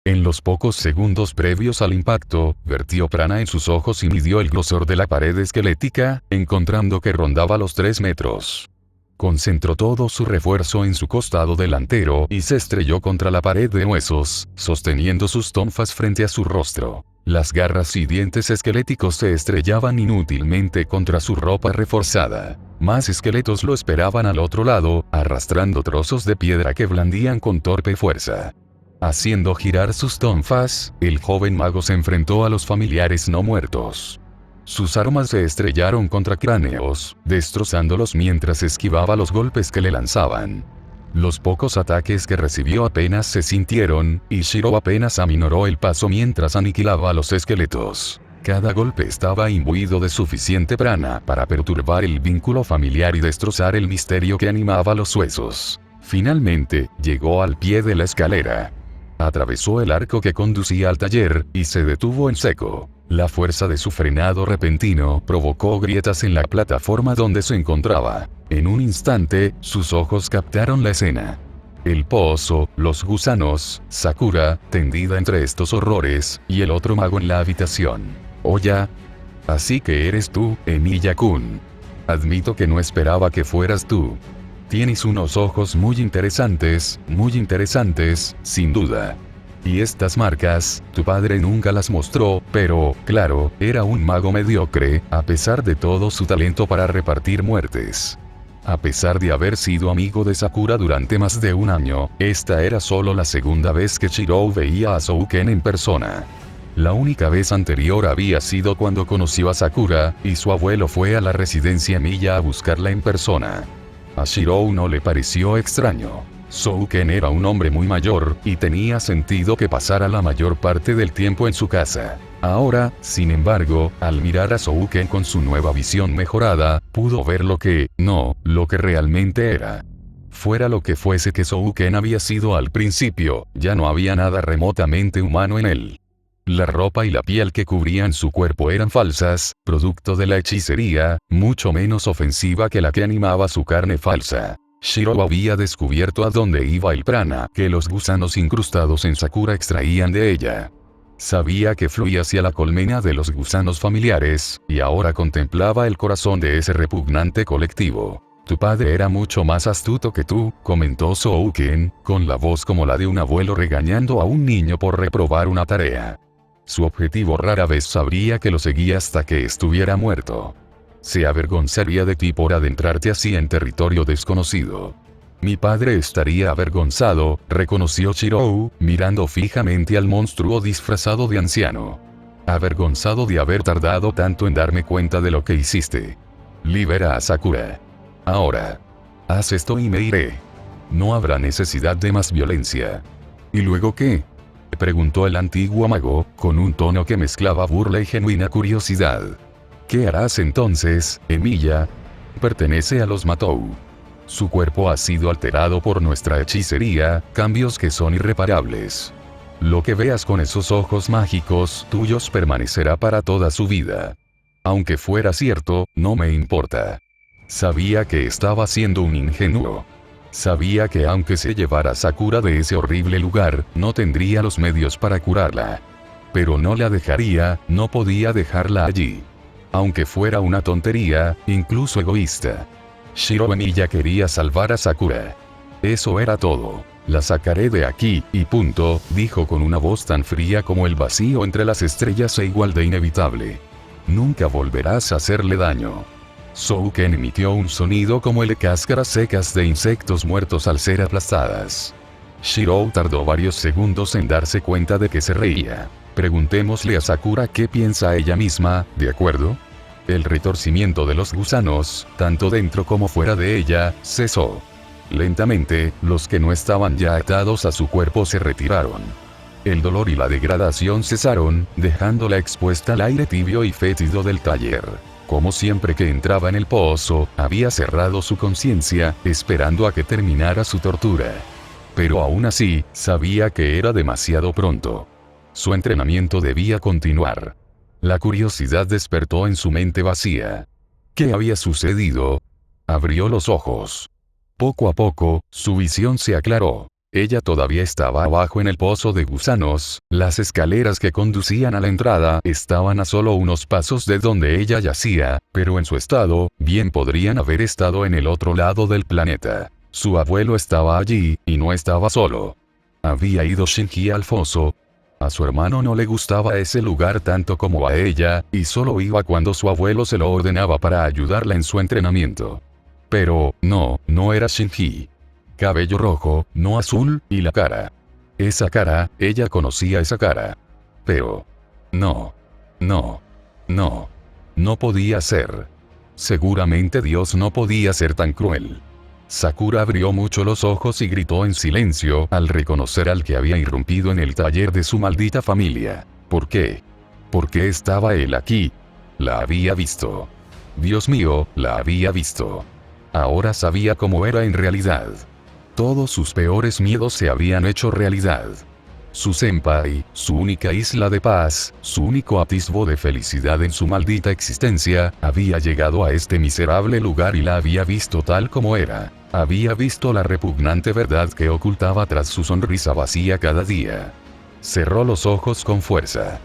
En los pocos segundos previos al impacto, vertió prana en sus ojos y midió el grosor de la pared esquelética, encontrando que rondaba los 3 metros. Concentró todo su refuerzo en su costado delantero y se estrelló contra la pared de huesos, sosteniendo sus tonfas frente a su rostro. Las garras y dientes esqueléticos se estrellaban inútilmente contra su ropa reforzada. Más esqueletos lo esperaban al otro lado, arrastrando trozos de piedra que blandían con torpe fuerza. Haciendo girar sus tonfas, el joven mago se enfrentó a los familiares no muertos. Sus armas se estrellaron contra cráneos, destrozándolos mientras esquivaba los golpes que le lanzaban. Los pocos ataques que recibió apenas se sintieron, y Shiro apenas aminoró el paso mientras aniquilaba a los esqueletos. Cada golpe estaba imbuido de suficiente prana para perturbar el vínculo familiar y destrozar el misterio que animaba los huesos. Finalmente, llegó al pie de la escalera. Atravesó el arco que conducía al taller, y se detuvo en seco. La fuerza de su frenado repentino provocó grietas en la plataforma donde se encontraba. En un instante, sus ojos captaron la escena. El pozo, los gusanos, Sakura, tendida entre estos horrores, y el otro mago en la habitación. Oya. Así que eres tú, Emilia-kun. Admito que no esperaba que fueras tú. Tienes unos ojos muy interesantes, sin duda. Y estas marcas, tu padre nunca las mostró, pero, claro, era un mago mediocre, a pesar de todo su talento para repartir muertes. A pesar de haber sido amigo de Sakura durante más de un año, esta era solo la segunda vez que Shiro veía a Souken en persona. La única vez anterior había sido cuando conoció a Sakura, y su abuelo fue a la residencia Miya a buscarla en persona. A Shiro no le pareció extraño. Souken era un hombre muy mayor, y tenía sentido que pasara la mayor parte del tiempo en su casa. Ahora, sin embargo, al mirar a Souken con su nueva visión mejorada, pudo ver lo que realmente era. Fuera lo que fuese que Souken había sido al principio, ya no había nada remotamente humano en él. La ropa y la piel que cubrían su cuerpo eran falsas, producto de la hechicería, mucho menos ofensiva que la que animaba su carne falsa. Shiro había descubierto a dónde iba el prana que los gusanos incrustados en Sakura extraían de ella. Sabía que fluía hacia la colmena de los gusanos familiares, y ahora contemplaba el corazón de ese repugnante colectivo. Tu padre era mucho más astuto que tú, comentó Souken, con la voz como la de un abuelo regañando a un niño por reprobar una tarea. Su objetivo rara vez sabría que lo seguía hasta que estuviera muerto. Se avergonzaría de ti por adentrarte así en territorio desconocido. Mi padre estaría avergonzado, reconoció Shiro, mirando fijamente al monstruo disfrazado de anciano. Avergonzado de haber tardado tanto en darme cuenta de lo que hiciste. Libera a Sakura. Ahora. Haz esto y me iré. No habrá necesidad de más violencia. ¿Y luego qué?, preguntó el antiguo mago, con un tono que mezclaba burla y genuina curiosidad. ¿Qué harás entonces, Emilia? Pertenece a los Matou. Su cuerpo ha sido alterado por nuestra hechicería, cambios que son irreparables. Lo que veas con esos ojos mágicos tuyos permanecerá para toda su vida. Aunque fuera cierto, no me importa. Sabía que estaba siendo un ingenuo. Sabía que aunque se llevara a Sakura de ese horrible lugar, no tendría los medios para curarla. Pero no la dejaría, no podía dejarla allí. Aunque fuera una tontería, incluso egoísta. Shiro Emilia quería salvar a Sakura. Eso era todo. La sacaré de aquí, y punto, dijo con una voz tan fría como el vacío entre las estrellas e igual de inevitable. Nunca volverás a hacerle daño. Souken emitió un sonido como el de cáscaras secas de insectos muertos al ser aplastadas. Shiro tardó varios segundos en darse cuenta de que se reía. Preguntémosle a Sakura qué piensa ella misma, ¿de acuerdo? El retorcimiento de los gusanos, tanto dentro como fuera de ella, cesó. Lentamente, los que no estaban ya atados a su cuerpo se retiraron. El dolor y la degradación cesaron, dejándola expuesta al aire tibio y fétido del taller. Como siempre que entraba en el pozo, había cerrado su conciencia, esperando a que terminara su tortura. Pero aún así, sabía que era demasiado pronto. Su entrenamiento debía continuar. La curiosidad despertó en su mente vacía. ¿Qué había sucedido? Abrió los ojos. Poco a poco, su visión se aclaró. Ella todavía estaba abajo en el pozo de gusanos, las escaleras que conducían a la entrada estaban a solo unos pasos de donde ella yacía, pero en su estado, bien podrían haber estado en el otro lado del planeta. Su abuelo estaba allí, y no estaba solo. Había ido Shinji al foso. A su hermano no le gustaba ese lugar tanto como a ella, y solo iba cuando su abuelo se lo ordenaba para ayudarla en su entrenamiento. Pero, no era Shinji. Cabello rojo, no azul, y la cara. Esa cara, ella conocía esa cara. Pero... No podía ser. Seguramente Dios no podía ser tan cruel. Sakura abrió mucho los ojos y gritó en silencio al reconocer al que había irrumpido en el taller de su maldita familia. ¿Por qué? ¿Por qué estaba él aquí? La había visto. Dios mío, la había visto. Ahora sabía cómo era en realidad. Todos sus peores miedos se habían hecho realidad. Su senpai, su única isla de paz, su único atisbo de felicidad en su maldita existencia, había llegado a este miserable lugar y la había visto tal como era. Había visto la repugnante verdad que ocultaba tras su sonrisa vacía cada día. Cerró los ojos con fuerza.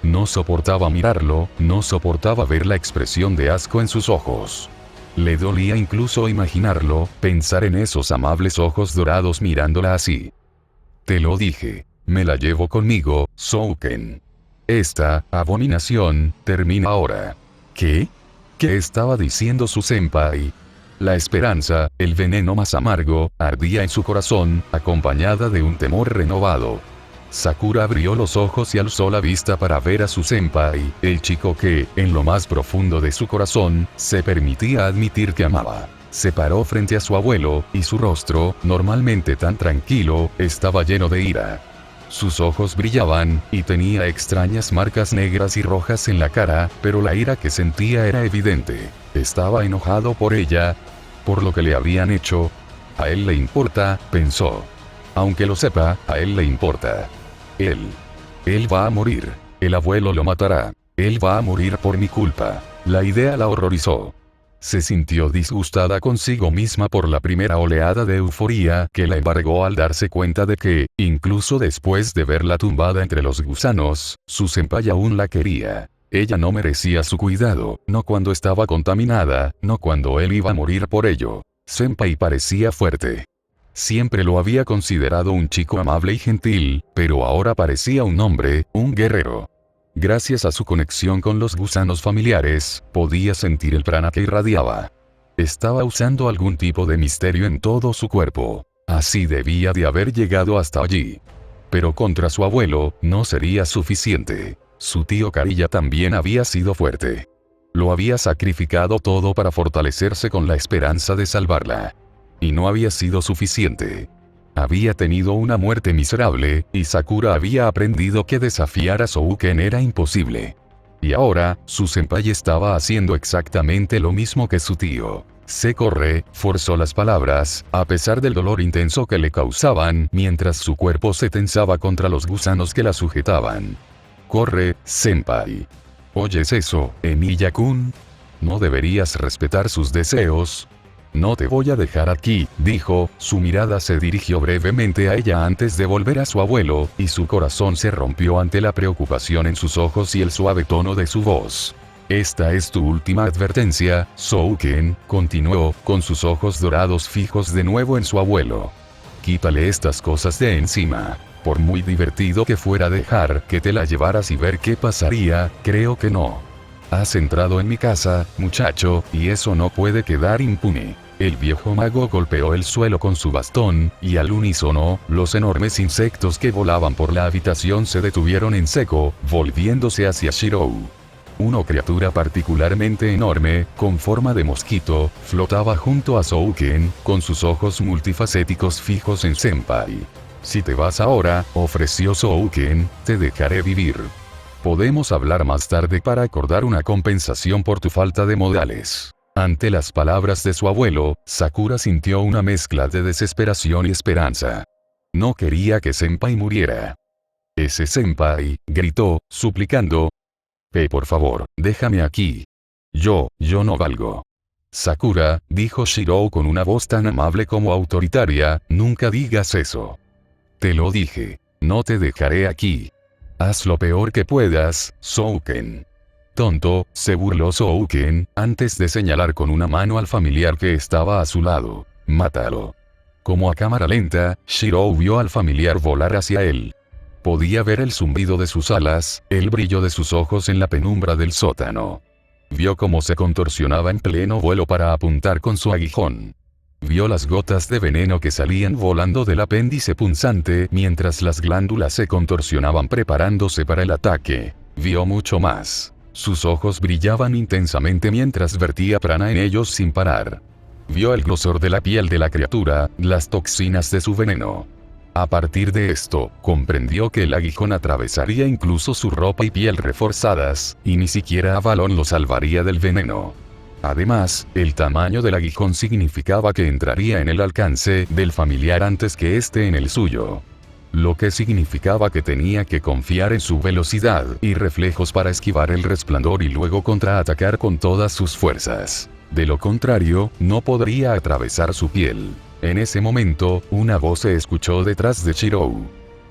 No soportaba mirarlo, no soportaba ver la expresión de asco en sus ojos. Le dolía incluso imaginarlo, pensar en esos amables ojos dorados mirándola así. Te lo dije. Me la llevo conmigo, Souken. Esta abominación termina ahora. ¿Qué? ¿Qué estaba diciendo su senpai? La esperanza, el veneno más amargo, ardía en su corazón, acompañada de un temor renovado. Sakura abrió los ojos y alzó la vista para ver a su senpai, el chico que, en lo más profundo de su corazón, se permitía admitir que amaba. Se paró frente a su abuelo, y su rostro, normalmente tan tranquilo, estaba lleno de ira. Sus ojos brillaban, y tenía extrañas marcas negras y rojas en la cara, pero la ira que sentía era evidente. Estaba enojado por ella, por lo que le habían hecho. A él le importa, pensó. Aunque lo sepa, a él le importa. Él va a morir. El abuelo lo matará. Él va a morir por mi culpa. La idea la horrorizó. Se sintió disgustada consigo misma por la primera oleada de euforía que la embargó al darse cuenta de que, incluso después de verla tumbada entre los gusanos, su senpai aún la quería. Ella no merecía su cuidado, no cuando estaba contaminada, no cuando él iba a morir por ello. Senpai parecía fuerte. Siempre lo había considerado un chico amable y gentil, pero ahora parecía un hombre, un guerrero. Gracias a su conexión con los gusanos familiares, podía sentir el prana que irradiaba. Estaba usando algún tipo de misterio en todo su cuerpo. Así debía de haber llegado hasta allí. Pero contra su abuelo, no sería suficiente. Su tío Kariya también había sido fuerte. Lo había sacrificado todo para fortalecerse con la esperanza de salvarla. Y no había sido suficiente. Había tenido una muerte miserable, y Sakura había aprendido que desafiar a Souken era imposible. Y ahora, su senpai estaba haciendo exactamente lo mismo que su tío. Forzó las palabras, a pesar del dolor intenso que le causaban, mientras su cuerpo se tensaba contra los gusanos que la sujetaban. Corre, senpai. ¿Oyes eso, Emiya-kun? ¿No deberías respetar sus deseos? No te voy a dejar aquí, dijo, su mirada se dirigió brevemente a ella antes de volver a su abuelo, y su corazón se rompió ante la preocupación en sus ojos y el suave tono de su voz. Esta es tu última advertencia, Souken, continuó, con sus ojos dorados fijos de nuevo en su abuelo. Quítale estas cosas de encima. Por muy divertido que fuera dejar que te la llevaras y ver qué pasaría, creo que no. Has entrado en mi casa, muchacho, y eso no puede quedar impune. El viejo mago golpeó el suelo con su bastón, y al unísono, los enormes insectos que volaban por la habitación se detuvieron en seco, volviéndose hacia Shirou. Una criatura particularmente enorme, con forma de mosquito, flotaba junto a Souken, con sus ojos multifacéticos fijos en senpai. Si te vas ahora, ofreció Souken, te dejaré vivir. Podemos hablar más tarde para acordar una compensación por tu falta de modales. Ante las palabras de su abuelo, Sakura sintió una mezcla de desesperación y esperanza. No quería que senpai muriera. Ese senpai, gritó, suplicando. Por favor, déjame aquí. Yo no valgo. Sakura, dijo Shirou con una voz tan amable como autoritaria, nunca digas eso. Te lo dije, no te dejaré aquí. Haz lo peor que puedas, Souken. Tonto, se burló Souken, antes de señalar con una mano al familiar que estaba a su lado. Mátalo. Como a cámara lenta, Shirou vio al familiar volar hacia él. Podía ver el zumbido de sus alas, el brillo de sus ojos en la penumbra del sótano. Vio cómo se contorsionaba en pleno vuelo para apuntar con su aguijón. Vio las gotas de veneno que salían volando del apéndice punzante mientras las glándulas se contorsionaban preparándose para el ataque. Vio mucho más. Sus ojos brillaban intensamente mientras vertía prana en ellos sin parar. Vio el grosor de la piel de la criatura, las toxinas de su veneno. A partir de esto, comprendió que el aguijón atravesaría incluso su ropa y piel reforzadas, y ni siquiera Avalon lo salvaría del veneno. Además, el tamaño del aguijón significaba que entraría en el alcance del familiar antes que éste en el suyo. Lo que significaba que tenía que confiar en su velocidad y reflejos para esquivar el resplandor y luego contraatacar con todas sus fuerzas. De lo contrario, no podría atravesar su piel. En ese momento, una voz se escuchó detrás de Shirou.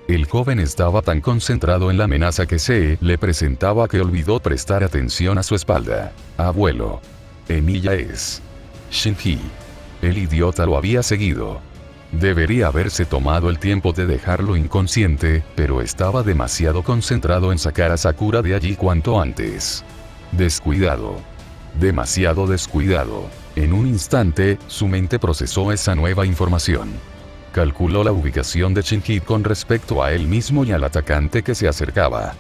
El joven estaba tan concentrado en la amenaza que se le presentaba que olvidó prestar atención a su espalda. Abuelo. Emilia es. Shinji. El idiota lo había seguido. Debería haberse tomado el tiempo de dejarlo inconsciente, pero estaba demasiado concentrado en sacar a Sakura de allí cuanto antes. Descuidado. Demasiado descuidado. En un instante, su mente procesó esa nueva información. Calculó la ubicación de Shinji con respecto a él mismo y al atacante que se acercaba.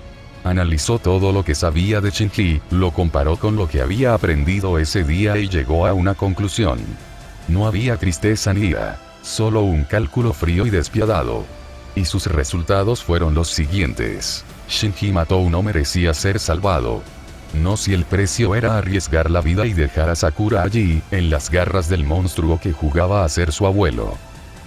Analizó todo lo que sabía de Shinji, lo comparó con lo que había aprendido ese día y llegó a una conclusión. No había tristeza ni ira, solo un cálculo frío y despiadado. Y sus resultados fueron los siguientes. Shinji mató o no merecía ser salvado. No si el precio era arriesgar la vida y dejar a Sakura allí, en las garras del monstruo que jugaba a ser su abuelo.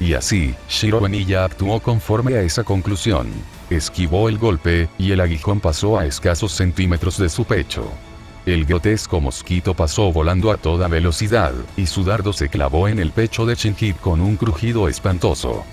Y así, Shiro Emilia actuó conforme a esa conclusión. Esquivó el golpe, y el aguijón pasó a escasos centímetros de su pecho. El grotesco mosquito pasó volando a toda velocidad, y su dardo se clavó en el pecho de Shinji con un crujido espantoso.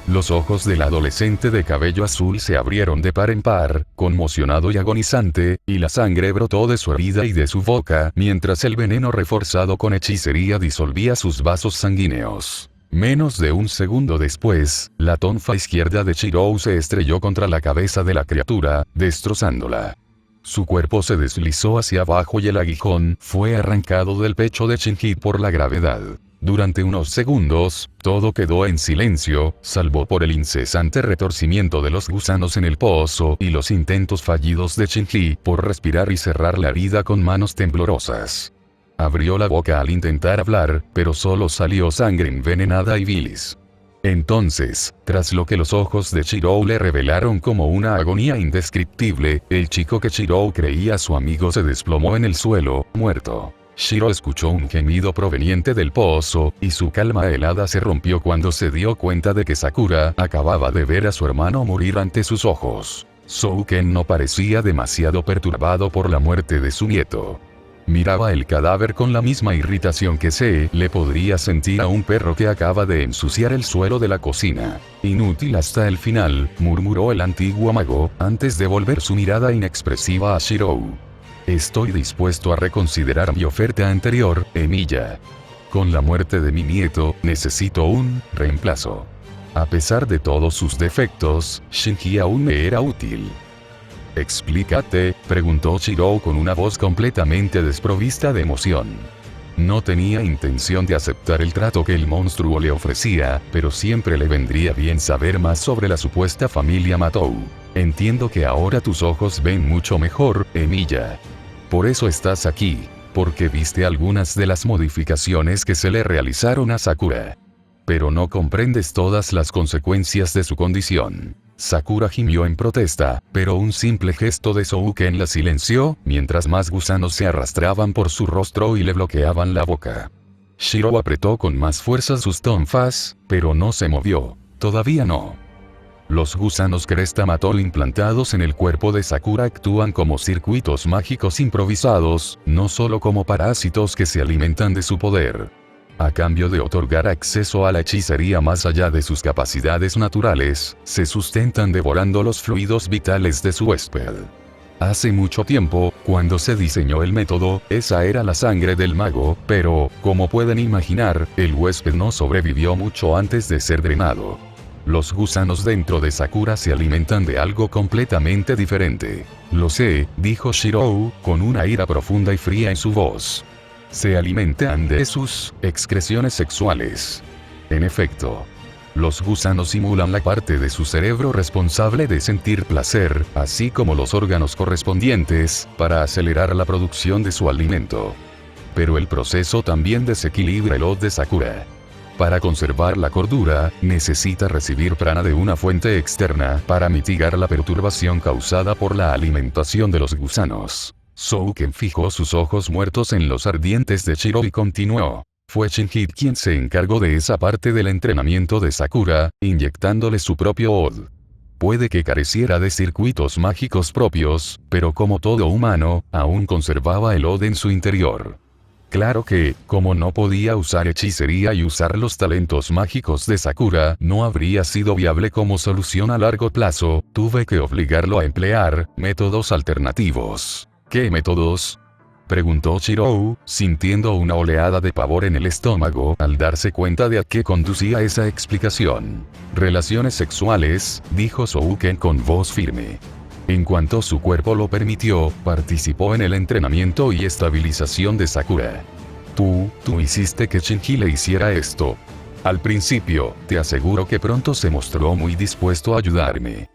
Los ojos del adolescente de cabello azul se abrieron de par en par, conmocionado y agonizante, y la sangre brotó de su herida y de su boca, mientras el veneno reforzado con hechicería disolvía sus vasos sanguíneos. Menos de un segundo después, la tonfa izquierda de Shirou se estrelló contra la cabeza de la criatura, destrozándola. Su cuerpo se deslizó hacia abajo y el aguijón fue arrancado del pecho de Shinji por la gravedad. Durante unos segundos, todo quedó en silencio, salvo por el incesante retorcimiento de los gusanos en el pozo y los intentos fallidos de Shinji por respirar y cerrar la herida con manos temblorosas. Abrió la boca al intentar hablar, pero solo salió sangre envenenada y bilis. Entonces, tras lo que los ojos de Shirou le revelaron como una agonía indescriptible, el chico que Shirou creía su amigo se desplomó en el suelo, muerto. Shiro escuchó un gemido proveniente del pozo, y su calma helada se rompió cuando se dio cuenta de que Sakura acababa de ver a su hermano morir ante sus ojos. Souken no parecía demasiado perturbado por la muerte de su nieto. Miraba el cadáver con la misma irritación que se le podría sentir a un perro que acaba de ensuciar el suelo de la cocina. Inútil hasta el final, murmuró el antiguo mago, antes de volver su mirada inexpresiva a Shirou. Estoy dispuesto a reconsiderar mi oferta anterior, Emilia. Con la muerte de mi nieto, necesito un reemplazo. A pesar de todos sus defectos, Shinji aún me era útil. «Explícate», preguntó Shirou con una voz completamente desprovista de emoción. No tenía intención de aceptar el trato que el monstruo le ofrecía, pero siempre le vendría bien saber más sobre la supuesta familia Matou. Entiendo que ahora tus ojos ven mucho mejor, Emilia. Por eso estás aquí, porque viste algunas de las modificaciones que se le realizaron a Sakura. Pero no comprendes todas las consecuencias de su condición. Sakura gimió en protesta, pero un simple gesto de Souken la silenció, mientras más gusanos se arrastraban por su rostro y le bloqueaban la boca. Shiro apretó con más fuerza sus tonfas, pero no se movió. Todavía no. Los gusanos cresta matol implantados en el cuerpo de Sakura actúan como circuitos mágicos improvisados, no solo como parásitos que se alimentan de su poder. A cambio de otorgar acceso a la hechicería más allá de sus capacidades naturales, se sustentan devorando los fluidos vitales de su huésped. Hace mucho tiempo, cuando se diseñó el método, esa era la sangre del mago, pero, como pueden imaginar, el huésped no sobrevivió mucho antes de ser drenado. Los gusanos dentro de Sakura se alimentan de algo completamente diferente. Lo sé, dijo Shirou, con una ira profunda y fría en su voz. Se alimentan de sus excreciones sexuales. En efecto, los gusanos simulan la parte de su cerebro responsable de sentir placer, así como los órganos correspondientes, para acelerar la producción de su alimento. pero el proceso también desequilibra el Od de Sakura. Para conservar la cordura, necesita recibir prana de una fuente externa para mitigar la perturbación causada por la alimentación de los gusanos. Souken fijó sus ojos muertos en los ardientes de Shiro y continuó. Fue Shinji quien se encargó de esa parte del entrenamiento de Sakura, inyectándole su propio Od. Puede que careciera de circuitos mágicos propios, pero como todo humano, aún conservaba el Od en su interior. Claro que, como no podía usar hechicería y usar los talentos mágicos de Sakura no habría sido viable como solución a largo plazo, tuve que obligarlo a emplear métodos alternativos. ¿Qué métodos?, preguntó Shirou, sintiendo una oleada de pavor en el estómago al darse cuenta de a qué conducía esa explicación. Relaciones sexuales, dijo Souken con voz firme. En cuanto su cuerpo lo permitió, participó en el entrenamiento y estabilización de Sakura. Tú hiciste que Shinji le hiciera esto. Al principio, te aseguro que pronto se mostró muy dispuesto a ayudarme.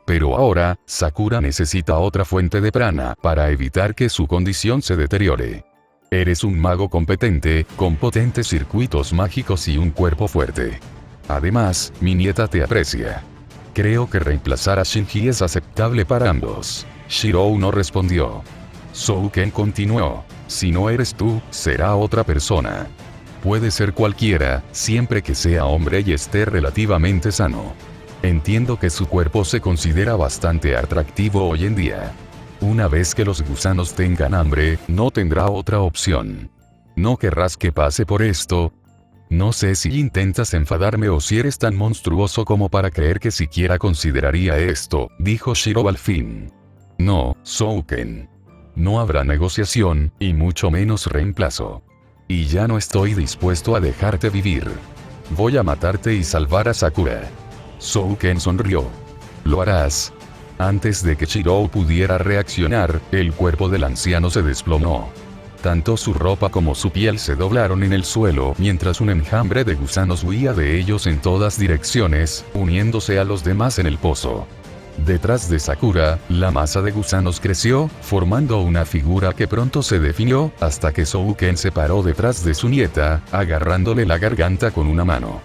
Pero ahora, Sakura necesita otra fuente de prana para evitar que su condición se deteriore. Eres un mago competente, con potentes circuitos mágicos y un cuerpo fuerte. Además, mi nieta te aprecia. Creo que reemplazar a Shinji es aceptable para ambos. Shirou no respondió. Souken continuó. Si no eres tú, será otra persona. Puede ser cualquiera, siempre que sea hombre y esté relativamente sano. Entiendo que su cuerpo se considera bastante atractivo hoy en día. Una vez que los gusanos tengan hambre, no tendrá otra opción. ¿No querrás que pase por esto? No sé si intentas enfadarme o si eres tan monstruoso como para creer que siquiera consideraría esto, dijo Shiro al fin. No, Souken. No habrá negociación, y mucho menos reemplazo. Y ya no estoy dispuesto a dejarte vivir. Voy a matarte y salvar a Sakura. Souken sonrió. ¿Lo harás? Antes de que Shirou pudiera reaccionar, el cuerpo del anciano se desplomó. Tanto su ropa como su piel se doblaron en el suelo mientras un enjambre de gusanos huía de ellos en todas direcciones, uniéndose a los demás en el pozo. Detrás de Sakura, la masa de gusanos creció, formando una figura que pronto se definió, hasta que Souken se paró detrás de su nieta, agarrándole la garganta con una mano.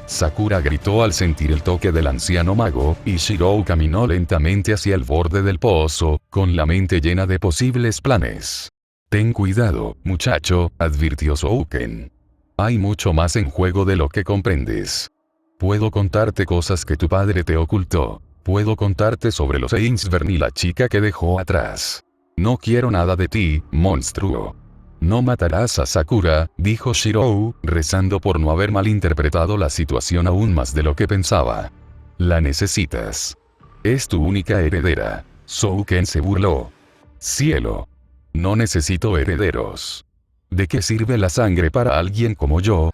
Sakura gritó al sentir el toque del anciano mago, y Shirou caminó lentamente hacia el borde del pozo, con la mente llena de posibles planes. Ten cuidado, muchacho, advirtió Souken. Hay mucho más en juego de lo que comprendes. Puedo contarte cosas que tu padre te ocultó. Puedo contarte sobre los Ainsburn y la chica que dejó atrás. No quiero nada de ti, monstruo. No matarás a Sakura, dijo Shirou, rezando por no haber malinterpretado la situación aún más de lo que pensaba. La necesitas. Es tu única heredera. Souken se burló. Cielo. No necesito herederos. ¿De qué sirve la sangre para alguien como yo?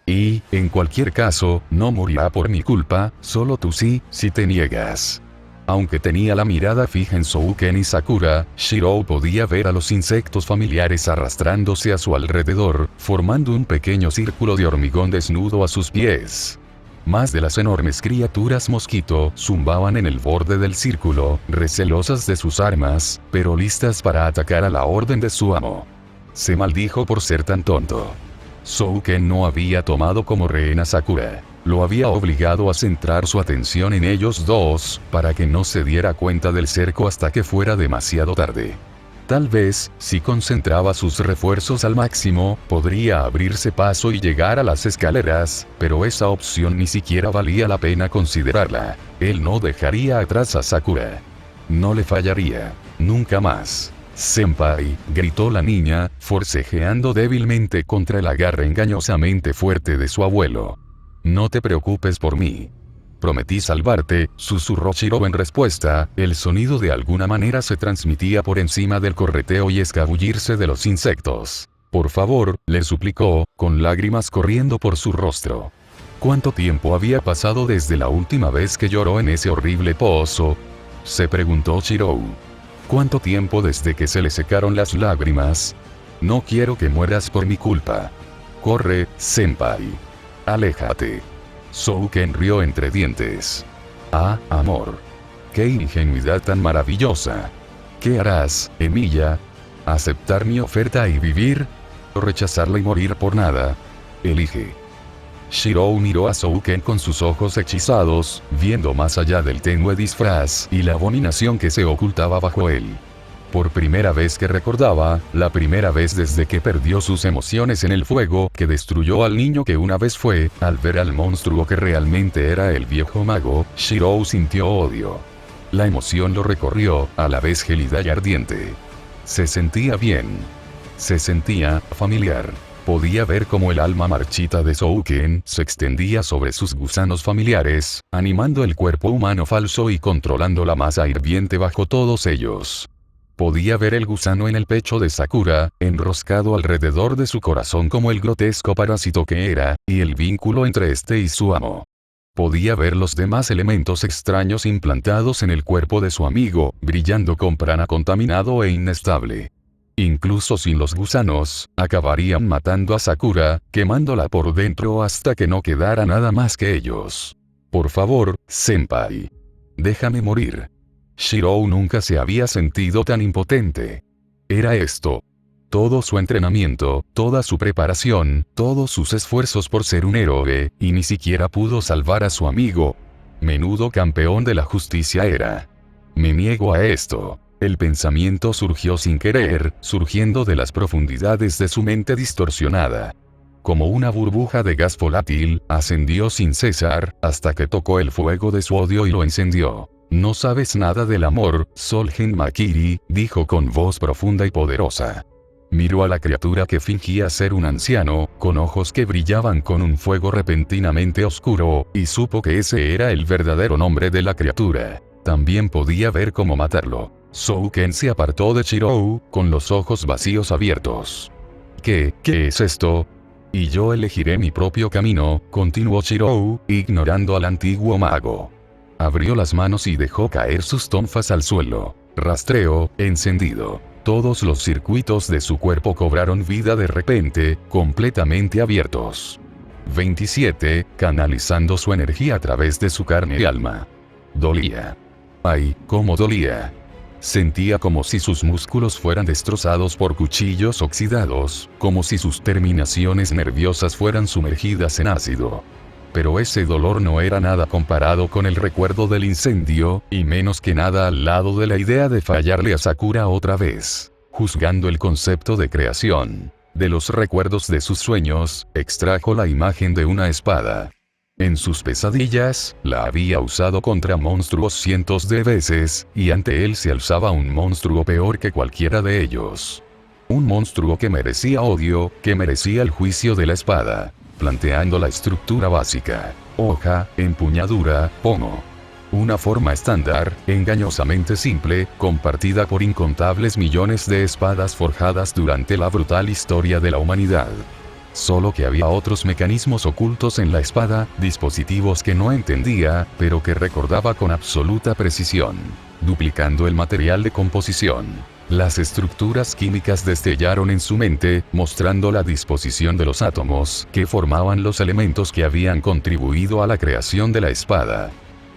Y, en cualquier caso, no morirá por mi culpa, solo tú sí, si te niegas. Aunque tenía la mirada fija en Souken y Sakura, Shirou podía ver a los insectos familiares arrastrándose a su alrededor, formando un pequeño círculo de hormigón desnudo a sus pies. Más de las enormes criaturas mosquito zumbaban en el borde del círculo, recelosas de sus armas, pero listas para atacar a la orden de su amo. Se maldijo por ser tan tonto. Souken no había tomado como rehén a Sakura. Lo había obligado a centrar su atención en ellos dos, para que no se diera cuenta del cerco hasta que fuera demasiado tarde. Tal vez, si concentraba sus refuerzos al máximo, podría abrirse paso y llegar a las escaleras, pero esa opción ni siquiera valía la pena considerarla. Él no dejaría atrás a Sakura. No le fallaría. Nunca más. Senpai, gritó la niña, forcejeando débilmente contra el agarre engañosamente fuerte de su abuelo. No te preocupes por mí. Prometí salvarte, susurró Shirou en respuesta, el sonido de alguna manera se transmitía por encima del correteo y escabullirse de los insectos. Por favor, le suplicó, con lágrimas corriendo por su rostro. ¿Cuánto tiempo había pasado desde la última vez que lloró en ese horrible pozo? Se preguntó Shirou. ¿Cuánto tiempo desde que se le secaron las lágrimas? No quiero que mueras por mi culpa. Corre, senpai. Aléjate. Souken rió entre dientes. Ah, amor. Qué ingenuidad tan maravillosa. ¿Qué harás, Emilia? ¿Aceptar mi oferta y vivir? rechazarla y morir por nada. Elige. Shirou miró a Souken con sus ojos hechizados, viendo más allá del tenue disfraz y la abominación que se ocultaba bajo él. Por primera vez que recordaba, la primera vez desde que perdió sus emociones en el fuego que destruyó al niño que una vez fue, al ver al monstruo que realmente era el viejo mago, Shirou sintió odio. La emoción lo recorrió, a la vez gélida y ardiente. Se sentía bien. Se sentía familiar. Podía ver cómo el alma marchita de Souken se extendía sobre sus gusanos familiares, animando el cuerpo humano falso y controlando la masa hirviente bajo todos ellos. Podía ver el gusano en el pecho de Sakura, enroscado alrededor de su corazón como el grotesco parásito que era, y el vínculo entre este y su amo. Podía ver los demás elementos extraños implantados en el cuerpo de su amigo, brillando con prana contaminado e inestable. Incluso sin los gusanos, acabarían matando a Sakura, quemándola por dentro hasta que no quedara nada más que ellos. Por favor, senpai. Déjame morir. Shirou nunca se había sentido tan impotente. Era esto. Todo su entrenamiento, toda su preparación, todos sus esfuerzos por ser un héroe, y ni siquiera pudo salvar a su amigo. Menudo campeón de la justicia era. Me niego a esto. El pensamiento surgió sin querer, surgiendo de las profundidades de su mente distorsionada. Como una burbuja de gas volátil, ascendió sin cesar, hasta que tocó el fuego de su odio y lo encendió. No sabes nada del amor, Solgen Makiri, dijo con voz profunda y poderosa. Miró a la criatura que fingía ser un anciano, con ojos que brillaban con un fuego repentinamente oscuro, y supo que ese era el verdadero nombre de la criatura. También podía ver cómo matarlo. Souken se apartó de Shirou, con los ojos vacíos abiertos. ¿Qué es esto? Y yo elegiré mi propio camino, continuó Shirou, ignorando al antiguo mago. Abrió las manos y dejó caer sus tonfas al suelo. Rastreo, encendido. Todos los circuitos de su cuerpo cobraron vida de repente, completamente abiertos. 27, canalizando su energía a través de su carne y alma. Dolía. Ay, cómo dolía. Sentía como si sus músculos fueran destrozados por cuchillos oxidados, como si sus terminaciones nerviosas fueran sumergidas en ácido. Pero ese dolor no era nada comparado con el recuerdo del incendio, y menos que nada al lado de la idea de fallarle a Sakura otra vez. Juzgando el concepto de creación, de los recuerdos de sus sueños, extrajo la imagen de una espada. En sus pesadillas, la había usado contra monstruos cientos de veces, y ante él se alzaba un monstruo peor que cualquiera de ellos. Un monstruo que merecía odio, que merecía el juicio de la espada. Planteando la estructura básica. Hoja, empuñadura, pomo. Una forma estándar, engañosamente simple, compartida por incontables millones de espadas forjadas durante la brutal historia de la humanidad. Solo que había otros mecanismos ocultos en la espada, dispositivos que no entendía, pero que recordaba con absoluta precisión. Duplicando el material de composición. Las estructuras químicas destellaron en su mente, mostrando la disposición de los átomos que formaban los elementos que habían contribuido a la creación de la espada.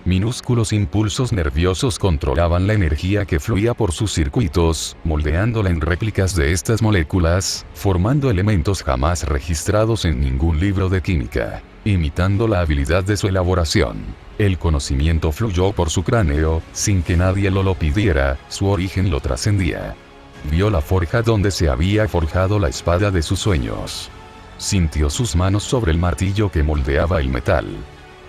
Minúsculos impulsos nerviosos controlaban la energía que fluía por sus circuitos, moldeándola en réplicas de estas moléculas, formando elementos jamás registrados en ningún libro de química, imitando la habilidad de su elaboración. El conocimiento fluyó por su cráneo, sin que nadie lo pidiera, su origen lo trascendía. Vio la forja donde se había forjado la espada de sus sueños. Sintió sus manos sobre el martillo que moldeaba el metal.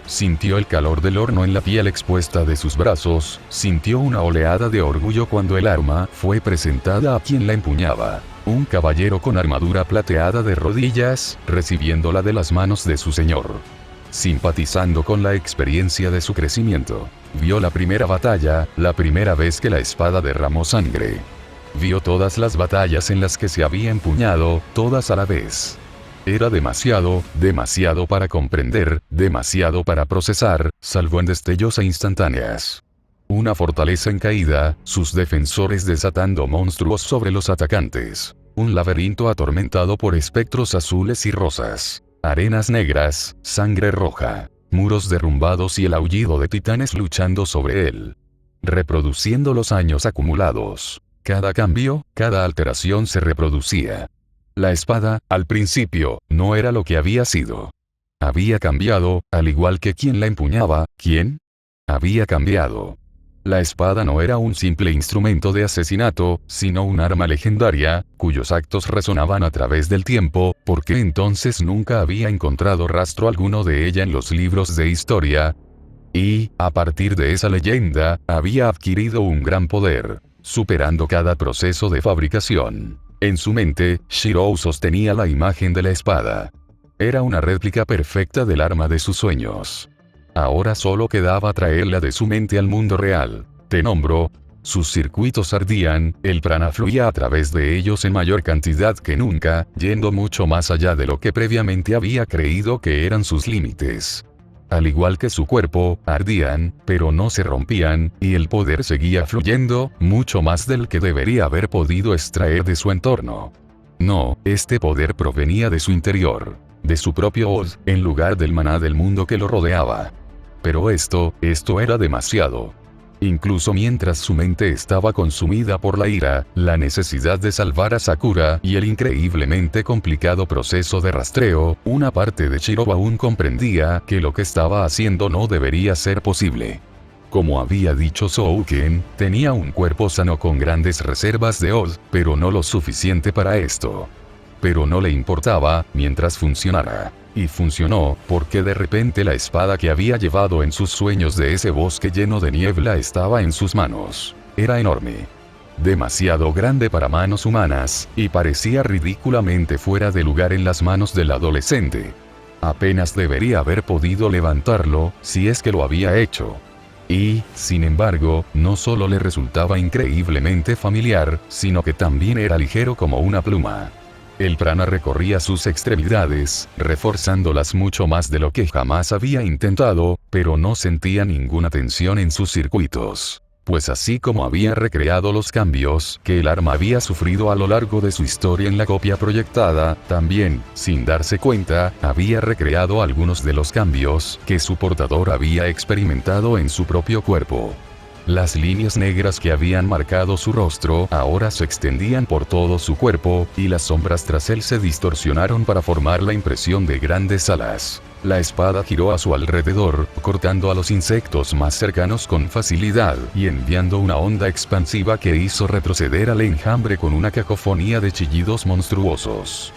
Sintió el calor del horno en la piel expuesta de sus brazos, sintió una oleada de orgullo cuando el arma fue presentada a quien la empuñaba. Un caballero con armadura plateada de rodillas, recibiéndola de las manos de su señor. Simpatizando con la experiencia de su crecimiento. Vio la primera batalla, la primera vez que la espada derramó sangre. Vio todas las batallas en las que se había empuñado, todas a la vez. Era demasiado para comprender, demasiado para procesar, salvo en destellos e instantáneas. Una fortaleza en caída, sus defensores desatando monstruos sobre los atacantes. Un laberinto atormentado por espectros azules y rosas. Arenas negras, sangre roja. Muros derrumbados y el aullido de titanes luchando sobre él. Reproduciendo los años acumulados. Cada cambio, cada alteración se reproducía. La espada, al principio, no era lo que había sido. Había cambiado, al igual que quien la empuñaba. ¿Quién? Había cambiado. La espada no era un simple instrumento de asesinato, sino un arma legendaria, cuyos actos resonaban a través del tiempo, porque entonces nunca había encontrado rastro alguno de ella en los libros de historia. Y, a partir de esa leyenda, había adquirido un gran poder, superando cada proceso de fabricación. En su mente, Shirou sostenía la imagen de la espada. Era una réplica perfecta del arma de sus sueños. Ahora solo quedaba traerla de su mente al mundo real. Te nombro. Sus circuitos ardían, el prana fluía a través de ellos en mayor cantidad que nunca, yendo mucho más allá de lo que previamente había creído que eran sus límites. Al igual que su cuerpo, ardían, pero no se rompían, y el poder seguía fluyendo, mucho más del que debería haber podido extraer de su entorno. No, este poder provenía de su interior, de su propio Oz, en lugar del maná del mundo que lo rodeaba. Pero esto era demasiado. Incluso mientras su mente estaba consumida por la ira, la necesidad de salvar a Sakura y el increíblemente complicado proceso de rastreo, una parte de Shirou aún comprendía que lo que estaba haciendo no debería ser posible. Como había dicho Souken, tenía un cuerpo sano con grandes reservas de Oz, pero no lo suficiente para esto. Pero no le importaba, mientras funcionara. Y funcionó, porque de repente la espada que había llevado en sus sueños de ese bosque lleno de niebla estaba en sus manos. Era enorme. Demasiado grande para manos humanas, y parecía ridículamente fuera de lugar en las manos del adolescente. Apenas debería haber podido levantarlo, si es que lo había hecho. Y, sin embargo, no solo le resultaba increíblemente familiar, sino que también era ligero como una pluma. El prana recorría sus extremidades, reforzándolas mucho más de lo que jamás había intentado, pero no sentía ninguna tensión en sus circuitos. Pues así como había recreado los cambios que el arma había sufrido a lo largo de su historia en la copia proyectada, también, sin darse cuenta, había recreado algunos de los cambios que su portador había experimentado en su propio cuerpo. Las líneas negras que habían marcado su rostro ahora se extendían por todo su cuerpo, y las sombras tras él se distorsionaron para formar la impresión de grandes alas. La espada giró a su alrededor, cortando a los insectos más cercanos con facilidad y enviando una onda expansiva que hizo retroceder al enjambre con una cacofonía de chillidos monstruosos.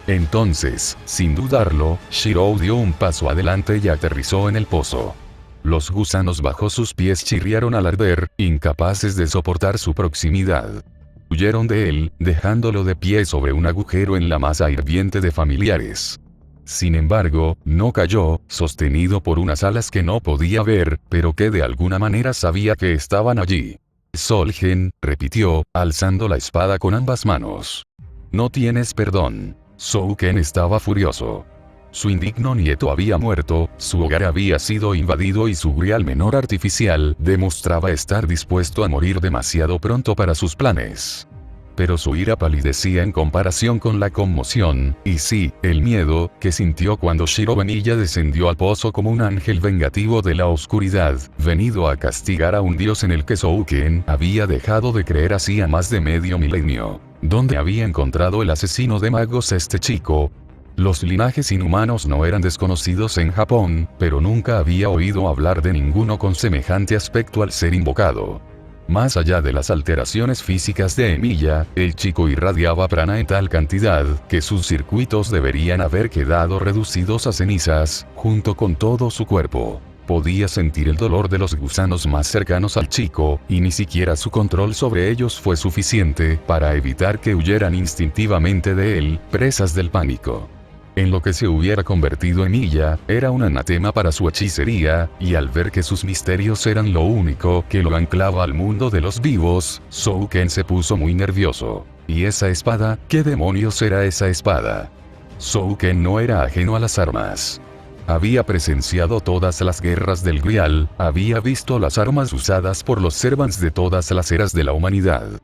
Entonces, sin dudarlo, Shirou dio un paso adelante y aterrizó en el pozo. Los gusanos bajo sus pies chirriaron al arder, incapaces de soportar su proximidad. Huyeron de él, dejándolo de pie sobre un agujero en la masa hirviente de familiares. Sin embargo, no cayó, sostenido por unas alas que no podía ver, pero que de alguna manera sabía que estaban allí. Solgen, repitió, alzando la espada con ambas manos. No tienes perdón. Souken estaba furioso. Su indigno nieto había muerto, su hogar había sido invadido y su grial menor artificial demostraba estar dispuesto a morir demasiado pronto para sus planes. Pero su ira palidecía en comparación con la conmoción, y sí, el miedo, que sintió cuando Shirou Benilla descendió al pozo como un ángel vengativo de la oscuridad, venido a castigar a un dios en el que Souken había dejado de creer hacía más de medio milenio. ¿Dónde había encontrado el asesino de magos este chico? Los linajes inhumanos no eran desconocidos en Japón, pero nunca había oído hablar de ninguno con semejante aspecto al ser invocado. Más allá de las alteraciones físicas de Emilia, el chico irradiaba prana en tal cantidad que sus circuitos deberían haber quedado reducidos a cenizas, junto con todo su cuerpo. Podía sentir el dolor de los gusanos más cercanos al chico, y ni siquiera su control sobre ellos fue suficiente para evitar que huyeran instintivamente de él, presas del pánico. En lo que se hubiera convertido Emilia, era un anatema para su hechicería, y al ver que sus misterios eran lo único que lo anclaba al mundo de los vivos, Souken se puso muy nervioso. ¿Y esa espada? ¿Qué demonios era esa espada? Souken no era ajeno a las armas. Había presenciado todas las guerras del Grial, había visto las armas usadas por los servants de todas las eras de la humanidad.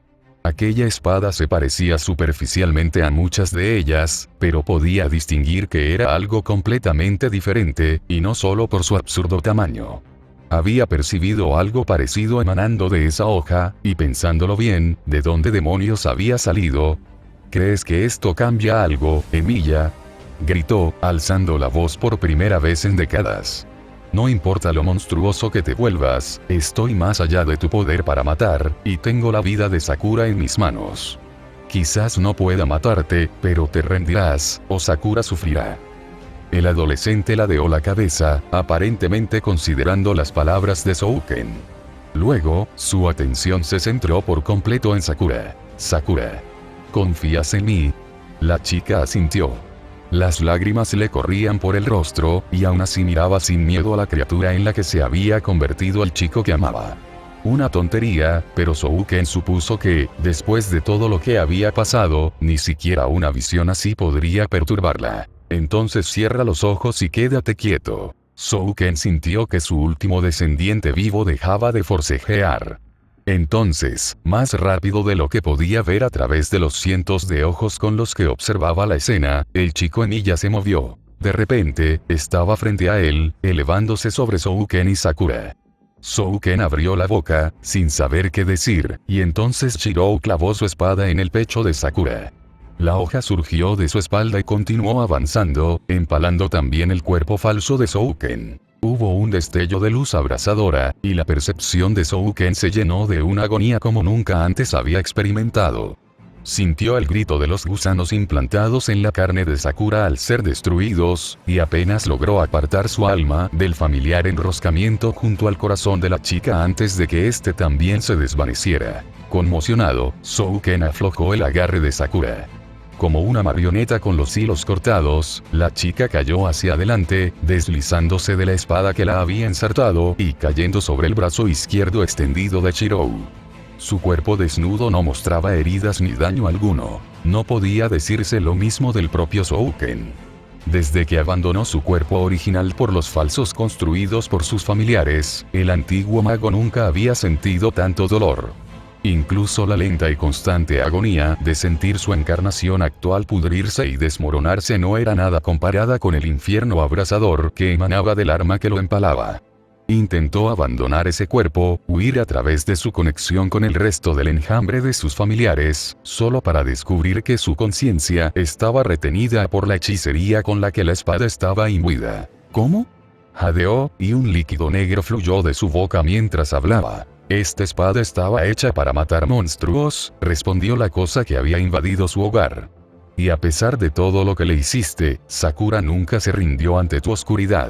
Aquella espada se parecía superficialmente a muchas de ellas, pero podía distinguir que era algo completamente diferente, y no solo por su absurdo tamaño. Había percibido algo parecido emanando de esa hoja, y pensándolo bien, ¿de dónde demonios había salido? ¿Crees que esto cambia algo, Emilia?, gritó, alzando la voz por primera vez en décadas. No importa lo monstruoso que te vuelvas, estoy más allá de tu poder para matar, y tengo la vida de Sakura en mis manos. Quizás no pueda matarte, pero te rendirás, o Sakura sufrirá. El adolescente ladeó la cabeza, aparentemente considerando las palabras de Shouken. Luego, su atención se centró por completo en Sakura. Sakura, ¿confías en mí? La chica asintió. Las lágrimas le corrían por el rostro, y aún así miraba sin miedo a la criatura en la que se había convertido el chico que amaba. Una tontería, pero Shouken supuso que, después de todo lo que había pasado, ni siquiera una visión así podría perturbarla. Entonces cierra los ojos y quédate quieto. Shouken sintió que su último descendiente vivo dejaba de forcejear. Entonces, más rápido de lo que podía ver a través de los cientos de ojos con los que observaba la escena, el chico Emilia se movió. De repente, estaba frente a él, elevándose sobre Shouken y Sakura. Shouken abrió la boca, sin saber qué decir, y entonces Shirou clavó su espada en el pecho de Sakura. La hoja surgió de su espalda y continuó avanzando, empalando también el cuerpo falso de Shouken. Hubo un destello de luz abrasadora, y la percepción de Shouken se llenó de una agonía como nunca antes había experimentado. Sintió el grito de los gusanos implantados en la carne de Sakura al ser destruidos, y apenas logró apartar su alma del familiar enroscamiento junto al corazón de la chica antes de que éste también se desvaneciera. Conmocionado, Shouken aflojó el agarre de Sakura. Como una marioneta con los hilos cortados, la chica cayó hacia adelante, deslizándose de la espada que la había ensartado y cayendo sobre el brazo izquierdo extendido de Shirou. Su cuerpo desnudo no mostraba heridas ni daño alguno. No podía decirse lo mismo del propio Shouken. Desde que abandonó su cuerpo original por los falsos construidos por sus familiares, el antiguo mago nunca había sentido tanto dolor. Incluso la lenta y constante agonía de sentir su encarnación actual pudrirse y desmoronarse no era nada comparada con el infierno abrasador que emanaba del arma que lo empalaba. Intentó abandonar ese cuerpo, huir a través de su conexión con el resto del enjambre de sus familiares, solo para descubrir que su conciencia estaba retenida por la hechicería con la que la espada estaba imbuida. ¿Cómo? Jadeó, y un líquido negro fluyó de su boca mientras hablaba. Esta espada estaba hecha para matar monstruos, respondió la cosa que había invadido su hogar. Y a pesar de todo lo que le hiciste, Sakura nunca se rindió ante tu oscuridad.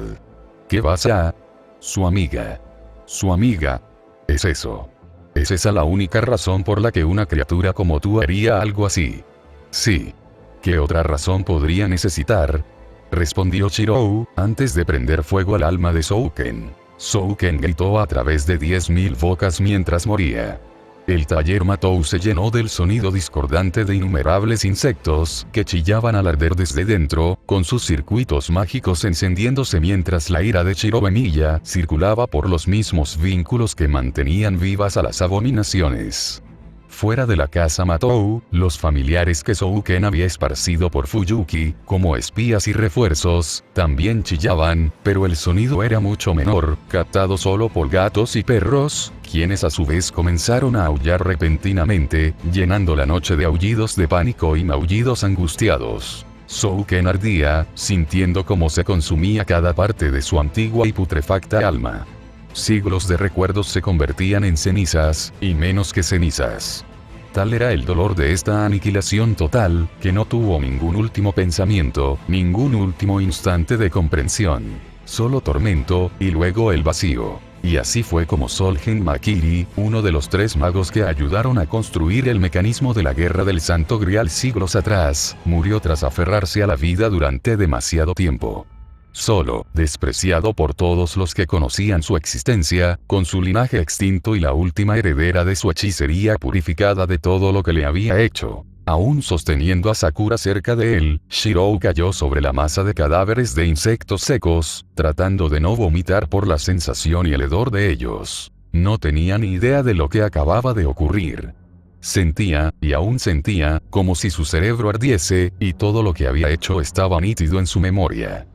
¿Qué vas a? Su amiga. Su amiga. Es eso. ¿Es esa la única razón por la que una criatura como tú haría algo así? Sí. ¿Qué otra razón podría necesitar? Respondió Shirou, antes de prender fuego al alma de Shouken. Shouken gritó a través de 10.000 bocas mientras moría. El taller Matou se llenó del sonido discordante de innumerables insectos que chillaban al arder desde dentro, con sus circuitos mágicos encendiéndose mientras la ira de Shirou Emilia circulaba por los mismos vínculos que mantenían vivas a las abominaciones. Fuera de la casa Matou, los familiares que Shouken había esparcido por Fuyuki, como espías y refuerzos, también chillaban, pero el sonido era mucho menor, captado solo por gatos y perros, quienes a su vez comenzaron a aullar repentinamente, llenando la noche de aullidos de pánico y maullidos angustiados. Shouken ardía, sintiendo cómo se consumía cada parte de su antigua y putrefacta alma. Siglos de recuerdos se convertían en cenizas, y menos que cenizas. Tal era el dolor de esta aniquilación total, que no tuvo ningún último pensamiento, ningún último instante de comprensión. Solo tormento, y luego el vacío. Y así fue como Solgen Makiri, uno de los 3 magos que ayudaron a construir el mecanismo de la Guerra del Santo Grial siglos atrás, murió tras aferrarse a la vida durante demasiado tiempo. Solo, despreciado por todos los que conocían su existencia, con su linaje extinto y la última heredera de su hechicería purificada de todo lo que le había hecho. Aún sosteniendo a Sakura cerca de él, Shirou cayó sobre la masa de cadáveres de insectos secos, tratando de no vomitar por la sensación y el hedor de ellos. No tenía ni idea de lo que acababa de ocurrir. Sentía, y aún sentía, como si su cerebro ardiese, y todo lo que había hecho estaba nítido en su memoria.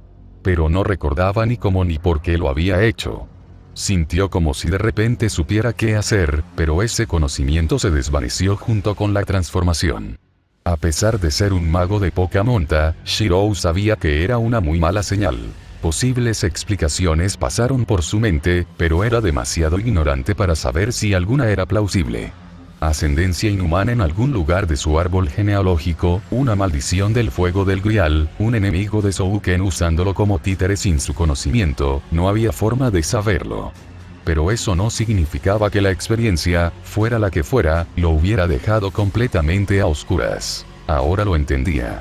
Pero no recordaba ni cómo ni por qué lo había hecho. Sintió como si de repente supiera qué hacer, pero ese conocimiento se desvaneció junto con la transformación. A pesar de ser un mago de poca monta, Shirou sabía que era una muy mala señal. Posibles explicaciones pasaron por su mente, pero era demasiado ignorante para saber si alguna era plausible. Ascendencia inhumana en algún lugar de su árbol genealógico, una maldición del fuego del Grial, un enemigo de Zouken usándolo como títere sin su conocimiento, no había forma de saberlo. Pero eso no significaba que la experiencia, fuera la que fuera, lo hubiera dejado completamente a oscuras. Ahora lo entendía.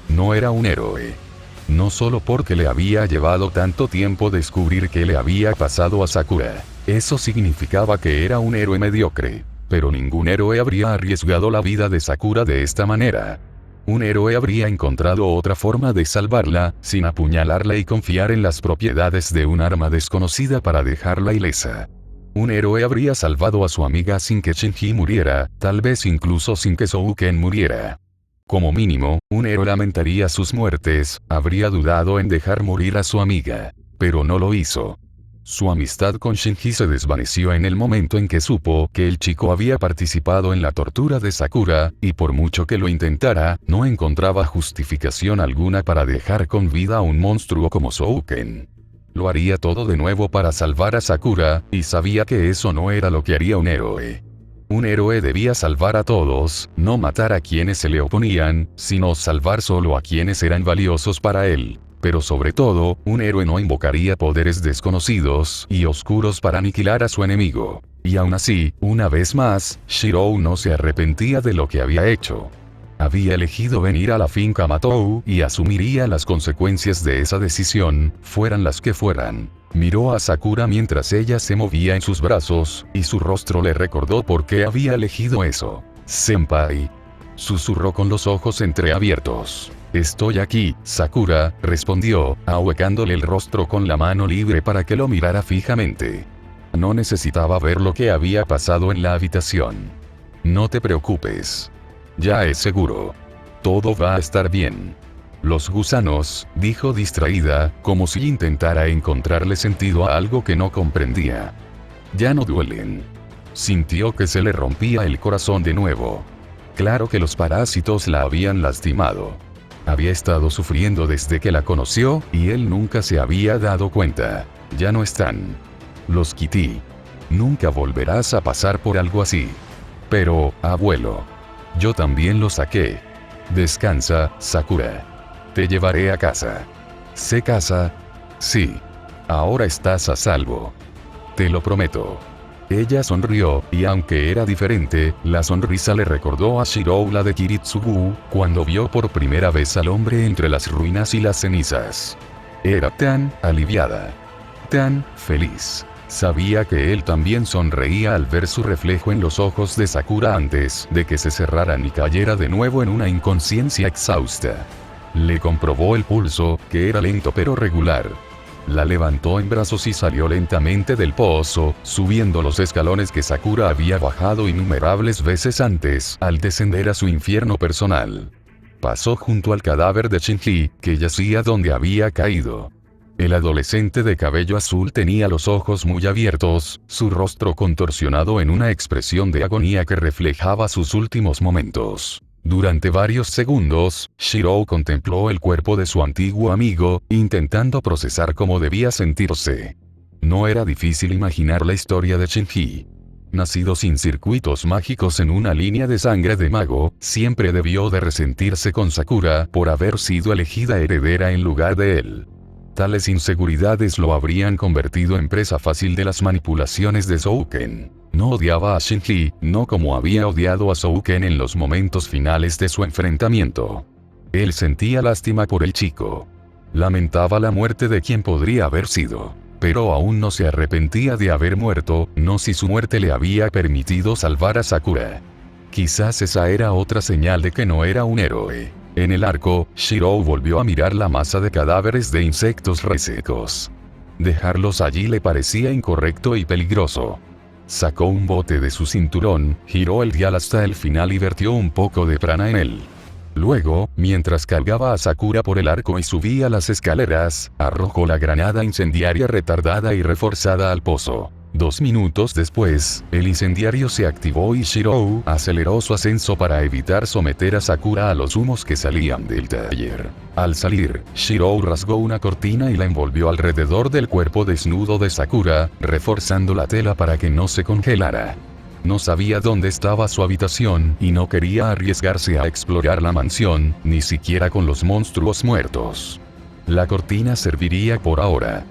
No era un héroe. No solo porque le había llevado tanto tiempo descubrir qué le había pasado a Sakura. Eso significaba que era un héroe mediocre. Pero ningún héroe habría arriesgado la vida de Sakura de esta manera. Un héroe habría encontrado otra forma de salvarla, sin apuñalarla y confiar en las propiedades de un arma desconocida para dejarla ilesa. Un héroe habría salvado a su amiga sin que Shinji muriera, tal vez incluso sin que Zouken muriera. Como mínimo, un héroe lamentaría sus muertes, habría dudado en dejar morir a su amiga. Pero no lo hizo. Su amistad con Shinji se desvaneció en el momento en que supo que el chico había participado en la tortura de Sakura, y por mucho que lo intentara, no encontraba justificación alguna para dejar con vida a un monstruo como Zouken. Lo haría todo de nuevo para salvar a Sakura, y sabía que eso no era lo que haría un héroe. Un héroe debía salvar a todos, no matar a quienes se le oponían, sino salvar solo a quienes eran valiosos para él. Pero sobre todo, un héroe no invocaría poderes desconocidos y oscuros para aniquilar a su enemigo. Y aún así, una vez más, Shirou no se arrepentía de lo que había hecho. Había elegido venir a la finca Matou y asumiría las consecuencias de esa decisión, fueran las que fueran. Miró a Sakura mientras ella se movía en sus brazos, y su rostro le recordó por qué había elegido eso. «Senpai», susurró con los ojos entreabiertos. «Estoy aquí, Sakura», respondió, ahuecándole el rostro con la mano libre para que lo mirara fijamente. No necesitaba ver lo que había pasado en la habitación. «No te preocupes. Ya es seguro. Todo va a estar bien». «Los gusanos», dijo distraída, como si intentara encontrarle sentido a algo que no comprendía. «Ya no duelen». Sintió que se le rompía el corazón de nuevo. Claro que los parásitos la habían lastimado. Había estado sufriendo desde que la conoció, y él nunca se había dado cuenta. Ya no están. Los quité. Nunca volverás a pasar por algo así. Pero, abuelo. Yo también lo saqué. Descansa, Sakura. Te llevaré a casa. ¿Se casa? Sí. Ahora estás a salvo. Te lo prometo. Ella sonrió, y aunque era diferente, la sonrisa le recordó a Shirou la de Kiritsugu, cuando vio por primera vez al hombre entre las ruinas y las cenizas. Era tan aliviada. Tan feliz. Sabía que él también sonreía al ver su reflejo en los ojos de Sakura antes de que se cerraran y cayera de nuevo en una inconsciencia exhausta. Le comprobó el pulso, que era lento pero regular. La levantó en brazos y salió lentamente del pozo, subiendo los escalones que Sakura había bajado innumerables veces antes, al descender a su infierno personal. Pasó junto al cadáver de Shinji, que yacía donde había caído. El adolescente de cabello azul tenía los ojos muy abiertos, su rostro contorsionado en una expresión de agonía que reflejaba sus últimos momentos. Durante varios segundos, Shirou contempló el cuerpo de su antiguo amigo, intentando procesar cómo debía sentirse. No era difícil imaginar la historia de Shinji. Nacido sin circuitos mágicos en una línea de sangre de mago, siempre debió de resentirse con Sakura por haber sido elegida heredera en lugar de él. Tales inseguridades lo habrían convertido en presa fácil de las manipulaciones de Zouken. No odiaba a Shinji, no como había odiado a Zouken en los momentos finales de su enfrentamiento. Él sentía lástima por el chico. Lamentaba la muerte de quien podría haber sido. Pero aún no se arrepentía de haber muerto, no si su muerte le había permitido salvar a Sakura. Quizás esa era otra señal de que no era un héroe. En el arco, Shirou volvió a mirar la masa de cadáveres de insectos resecos. Dejarlos allí le parecía incorrecto y peligroso. Sacó un bote de su cinturón, giró el dial hasta el final y vertió un poco de prana en él. Luego, mientras cargaba a Sakura por el arco y subía las escaleras, arrojó la granada incendiaria retardada y reforzada al pozo. 2 minutos después, el incendiario se activó y Shirou aceleró su ascenso para evitar someter a Sakura a los humos que salían del taller. Al salir, Shirou rasgó una cortina y la envolvió alrededor del cuerpo desnudo de Sakura, reforzando la tela para que no se congelara. No sabía dónde estaba su habitación y no quería arriesgarse a explorar la mansión, ni siquiera con los monstruos muertos. La cortina serviría por ahora.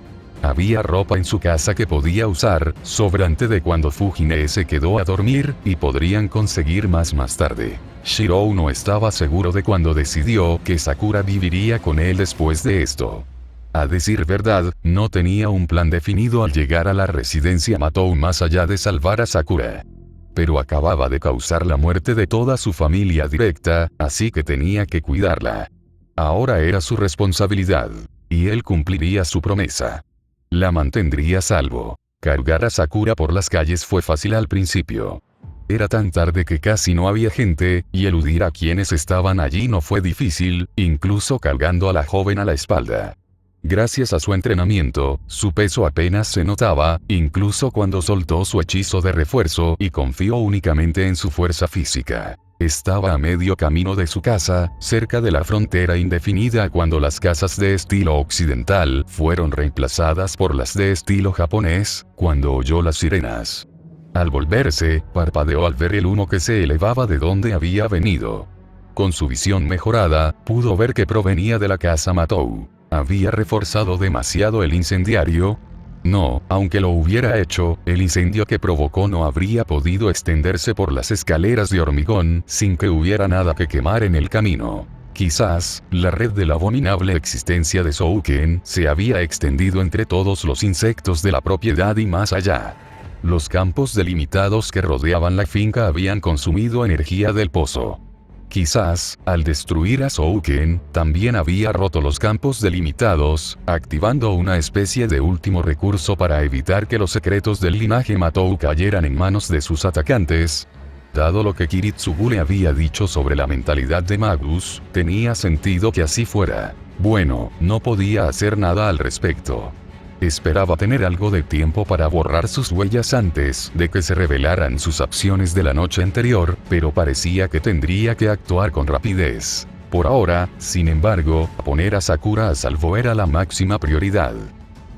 Había ropa en su casa que podía usar, sobrante de cuando Fujine se quedó a dormir, y podrían conseguir más tarde. Shirou no estaba seguro de cuando decidió que Sakura viviría con él después de esto. A decir verdad, no tenía un plan definido al llegar a la residencia Matou más allá de salvar a Sakura. Pero acababa de causar la muerte de toda su familia directa, así que tenía que cuidarla. Ahora era su responsabilidad. Y él cumpliría su promesa. La mantendría a salvo. Cargar a Sakura por las calles fue fácil al principio. Era tan tarde que casi no había gente, y eludir a quienes estaban allí no fue difícil, incluso cargando a la joven a la espalda. Gracias a su entrenamiento, su peso apenas se notaba, incluso cuando soltó su hechizo de refuerzo y confió únicamente en su fuerza física. Estaba a medio camino de su casa, cerca de la frontera indefinida cuando las casas de estilo occidental fueron reemplazadas por las de estilo japonés, cuando oyó las sirenas. Al volverse, parpadeó al ver el humo que se elevaba de donde había venido. Con su visión mejorada, pudo ver que provenía de la casa Matou. ¿Había reforzado demasiado el incendiario? No, aunque lo hubiera hecho, el incendio que provocó no habría podido extenderse por las escaleras de hormigón sin que hubiera nada que quemar en el camino. Quizás, la red de la abominable existencia de Souken se había extendido entre todos los insectos de la propiedad y más allá. Los campos delimitados que rodeaban la finca habían consumido energía del pozo. Quizás, al destruir a Souken, también había roto los campos delimitados, activando una especie de último recurso para evitar que los secretos del linaje Matou cayeran en manos de sus atacantes. Dado lo que Kiritsugu le había dicho sobre la mentalidad de Magus, tenía sentido que así fuera. Bueno, no podía hacer nada al respecto. Esperaba tener algo de tiempo para borrar sus huellas antes de que se revelaran sus acciones de la noche anterior, pero parecía que tendría que actuar con rapidez. Por ahora, sin embargo, poner a Sakura a salvo era la máxima prioridad.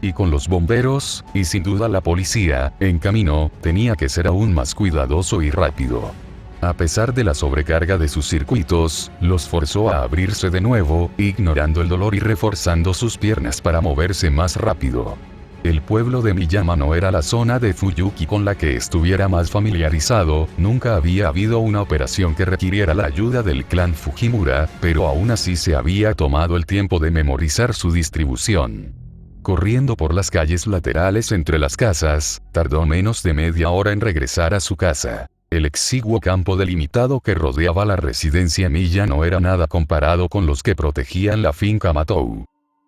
Y con los bomberos, y sin duda la policía, en camino, tenía que ser aún más cuidadoso y rápido. A pesar de la sobrecarga de sus circuitos, los forzó a abrirse de nuevo, ignorando el dolor y reforzando sus piernas para moverse más rápido. El pueblo de Miyama no era la zona de Fuyuki con la que estuviera más familiarizado, nunca había habido una operación que requiriera la ayuda del clan Fujimura, pero aún así se había tomado el tiempo de memorizar su distribución. Corriendo por las calles laterales entre las casas, tardó menos de media hora en regresar a su casa. El exiguo campo delimitado que rodeaba la residencia Miya no era nada comparado con los que protegían la finca Matou.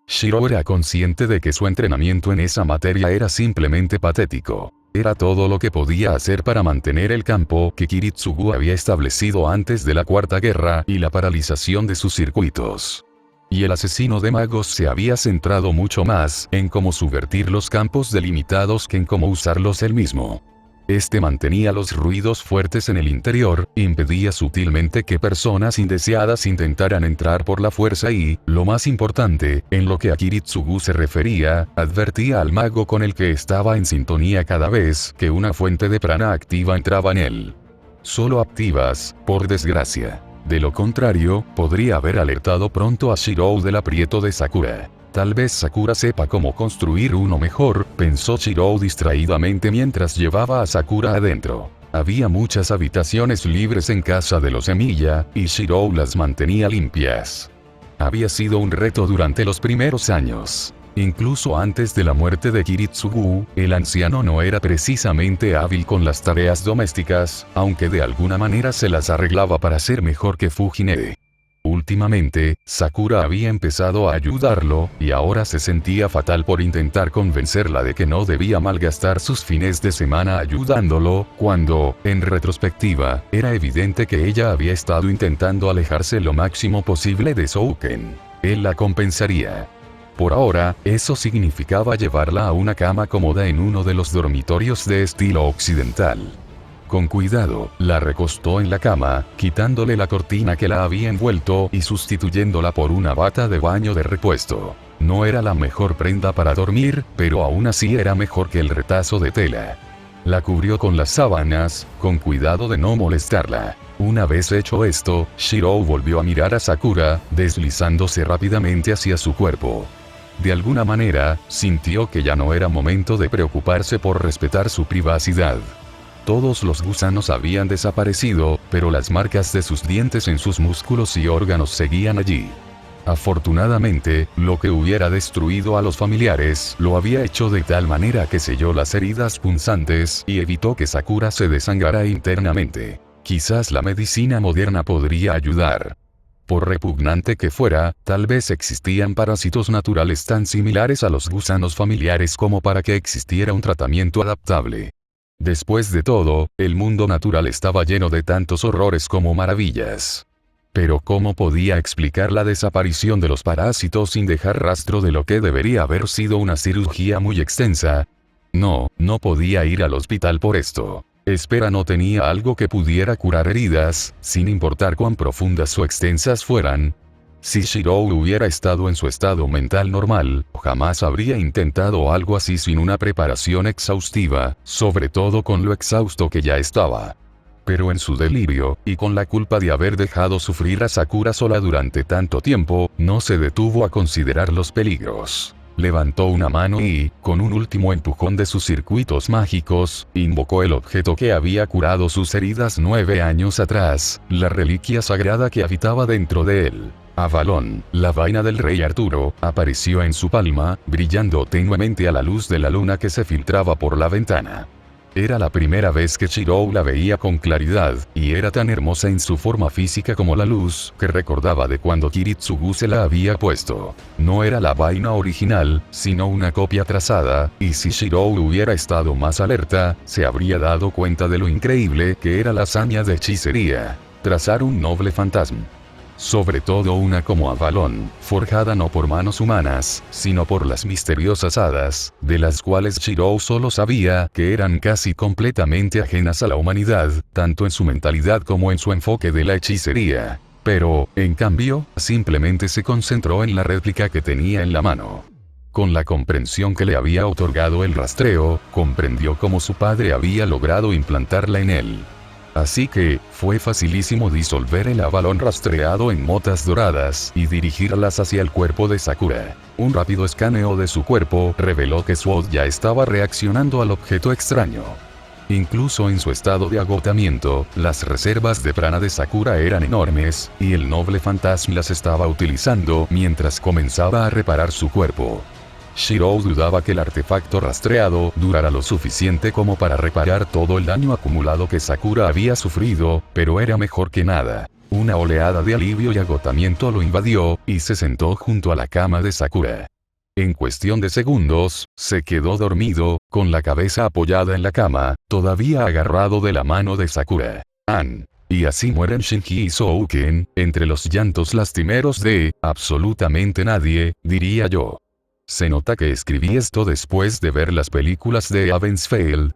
Shirou era consciente de que su entrenamiento en esa materia era simplemente patético. Era todo lo que podía hacer para mantener el campo que Kiritsugu había establecido antes de la Cuarta Guerra y la paralización de sus circuitos. Y el asesino de magos se había centrado mucho más en cómo subvertir los campos delimitados que en cómo usarlos él mismo. Este mantenía los ruidos fuertes en el interior, impedía sutilmente que personas indeseadas intentaran entrar por la fuerza y, lo más importante, en lo que a Kiritsugu se refería, advertía al mago con el que estaba en sintonía cada vez que una fuente de prana activa entraba en él. Solo activas, por desgracia. De lo contrario, podría haber alertado pronto a Shirou del aprieto de Sakura. Tal vez Sakura sepa cómo construir uno mejor, pensó Shirou distraídamente mientras llevaba a Sakura adentro. Había muchas habitaciones libres en casa de los Emiya, y Shirou las mantenía limpias. Había sido un reto durante los primeros años. Incluso antes de la muerte de Kiritsugu, el anciano no era precisamente hábil con las tareas domésticas, aunque de alguna manera se las arreglaba para ser mejor que Fujine. Últimamente, Sakura había empezado a ayudarlo, y ahora se sentía fatal por intentar convencerla de que no debía malgastar sus fines de semana ayudándolo, cuando, en retrospectiva, era evidente que ella había estado intentando alejarse lo máximo posible de Souken. Él la compensaría. Por ahora, eso significaba llevarla a una cama cómoda en uno de los dormitorios de estilo occidental. Con cuidado, la recostó en la cama, quitándole la cortina que la había envuelto y sustituyéndola por una bata de baño de repuesto. No era la mejor prenda para dormir, pero aún así era mejor que el retazo de tela. La cubrió con las sábanas, con cuidado de no molestarla. Una vez hecho esto, Shirou volvió a mirar a Sakura, deslizándose rápidamente hacia su cuerpo. De alguna manera, sintió que ya no era momento de preocuparse por respetar su privacidad. Todos los gusanos habían desaparecido, pero las marcas de sus dientes en sus músculos y órganos seguían allí. Afortunadamente, lo que hubiera destruido a los familiares lo había hecho de tal manera que selló las heridas punzantes y evitó que Sakura se desangrara internamente. Quizás la medicina moderna podría ayudar. Por repugnante que fuera, tal vez existían parásitos naturales tan similares a los gusanos familiares como para que existiera un tratamiento adaptable. Después de todo, el mundo natural estaba lleno de tantos horrores como maravillas. Pero ¿cómo podía explicar la desaparición de los parásitos sin dejar rastro de lo que debería haber sido una cirugía muy extensa? No podía ir al hospital por esto. Espera, no tenía algo que pudiera curar heridas, sin importar cuán profundas o extensas fueran. Si Shirou hubiera estado en su estado mental normal, jamás habría intentado algo así sin una preparación exhaustiva, sobre todo con lo exhausto que ya estaba. Pero en su delirio, y con la culpa de haber dejado sufrir a Sakura sola durante tanto tiempo, no se detuvo a considerar los peligros. Levantó una mano y, con un último empujón de sus circuitos mágicos, invocó el objeto que había curado sus heridas 9 años atrás, la reliquia sagrada que habitaba dentro de él. Avalon, la vaina del rey Arturo, apareció en su palma, brillando tenuemente a la luz de la luna que se filtraba por la ventana. Era la primera vez que Shirou la veía con claridad, y era tan hermosa en su forma física como la luz, que recordaba de cuando Kiritsugu se la había puesto. No era la vaina original, sino una copia trazada, y si Shirou hubiera estado más alerta, se habría dado cuenta de lo increíble que era la hazaña de hechicería. Trazar un noble fantasma. Sobre todo una como Avalon, forjada no por manos humanas, sino por las misteriosas hadas, de las cuales Shirou solo sabía que eran casi completamente ajenas a la humanidad, tanto en su mentalidad como en su enfoque de la hechicería. Pero, en cambio, simplemente se concentró en la réplica que tenía en la mano. Con la comprensión que le había otorgado el rastreo, comprendió cómo su padre había logrado implantarla en él. Así que, fue facilísimo disolver el Avalon rastreado en motas doradas y dirigirlas hacia el cuerpo de Sakura. Un rápido escaneo de su cuerpo reveló que Sword ya estaba reaccionando al objeto extraño. Incluso en su estado de agotamiento, las reservas de prana de Sakura eran enormes, y el noble fantasma las estaba utilizando mientras comenzaba a reparar su cuerpo. Shirou dudaba que el artefacto rastreado durara lo suficiente como para reparar todo el daño acumulado que Sakura había sufrido, pero era mejor que nada. Una oleada de alivio y agotamiento lo invadió, y se sentó junto a la cama de Sakura. En cuestión de segundos, se quedó dormido, con la cabeza apoyada en la cama, todavía agarrado de la mano de Sakura. Y así mueren Shinji y Souken, entre los llantos lastimeros de absolutamente nadie, diría yo. Se nota que escribí esto después de ver las películas de Avenged.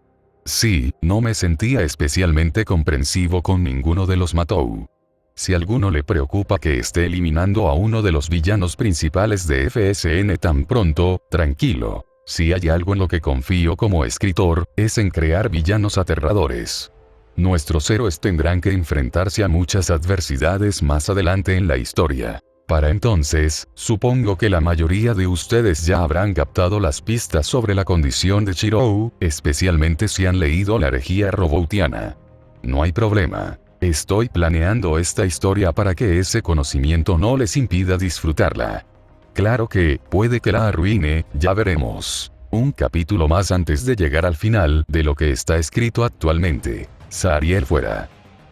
Sí, no me sentía especialmente comprensivo con ninguno de los Matou. Si a alguno le preocupa que esté eliminando a uno de los villanos principales de FSN tan pronto, tranquilo. Si hay algo en lo que confío como escritor, es en crear villanos aterradores. Nuestros héroes tendrán que enfrentarse a muchas adversidades más adelante en la historia. Para entonces, supongo que la mayoría de ustedes ya habrán captado las pistas sobre la condición de Shirou, especialmente si han leído la herejía roboutiana. No hay problema. Estoy planeando esta historia para que ese conocimiento no les impida disfrutarla. Claro que, puede que la arruine, ya veremos. Un capítulo más antes de llegar al final de lo que está escrito actualmente. Zariel fuera.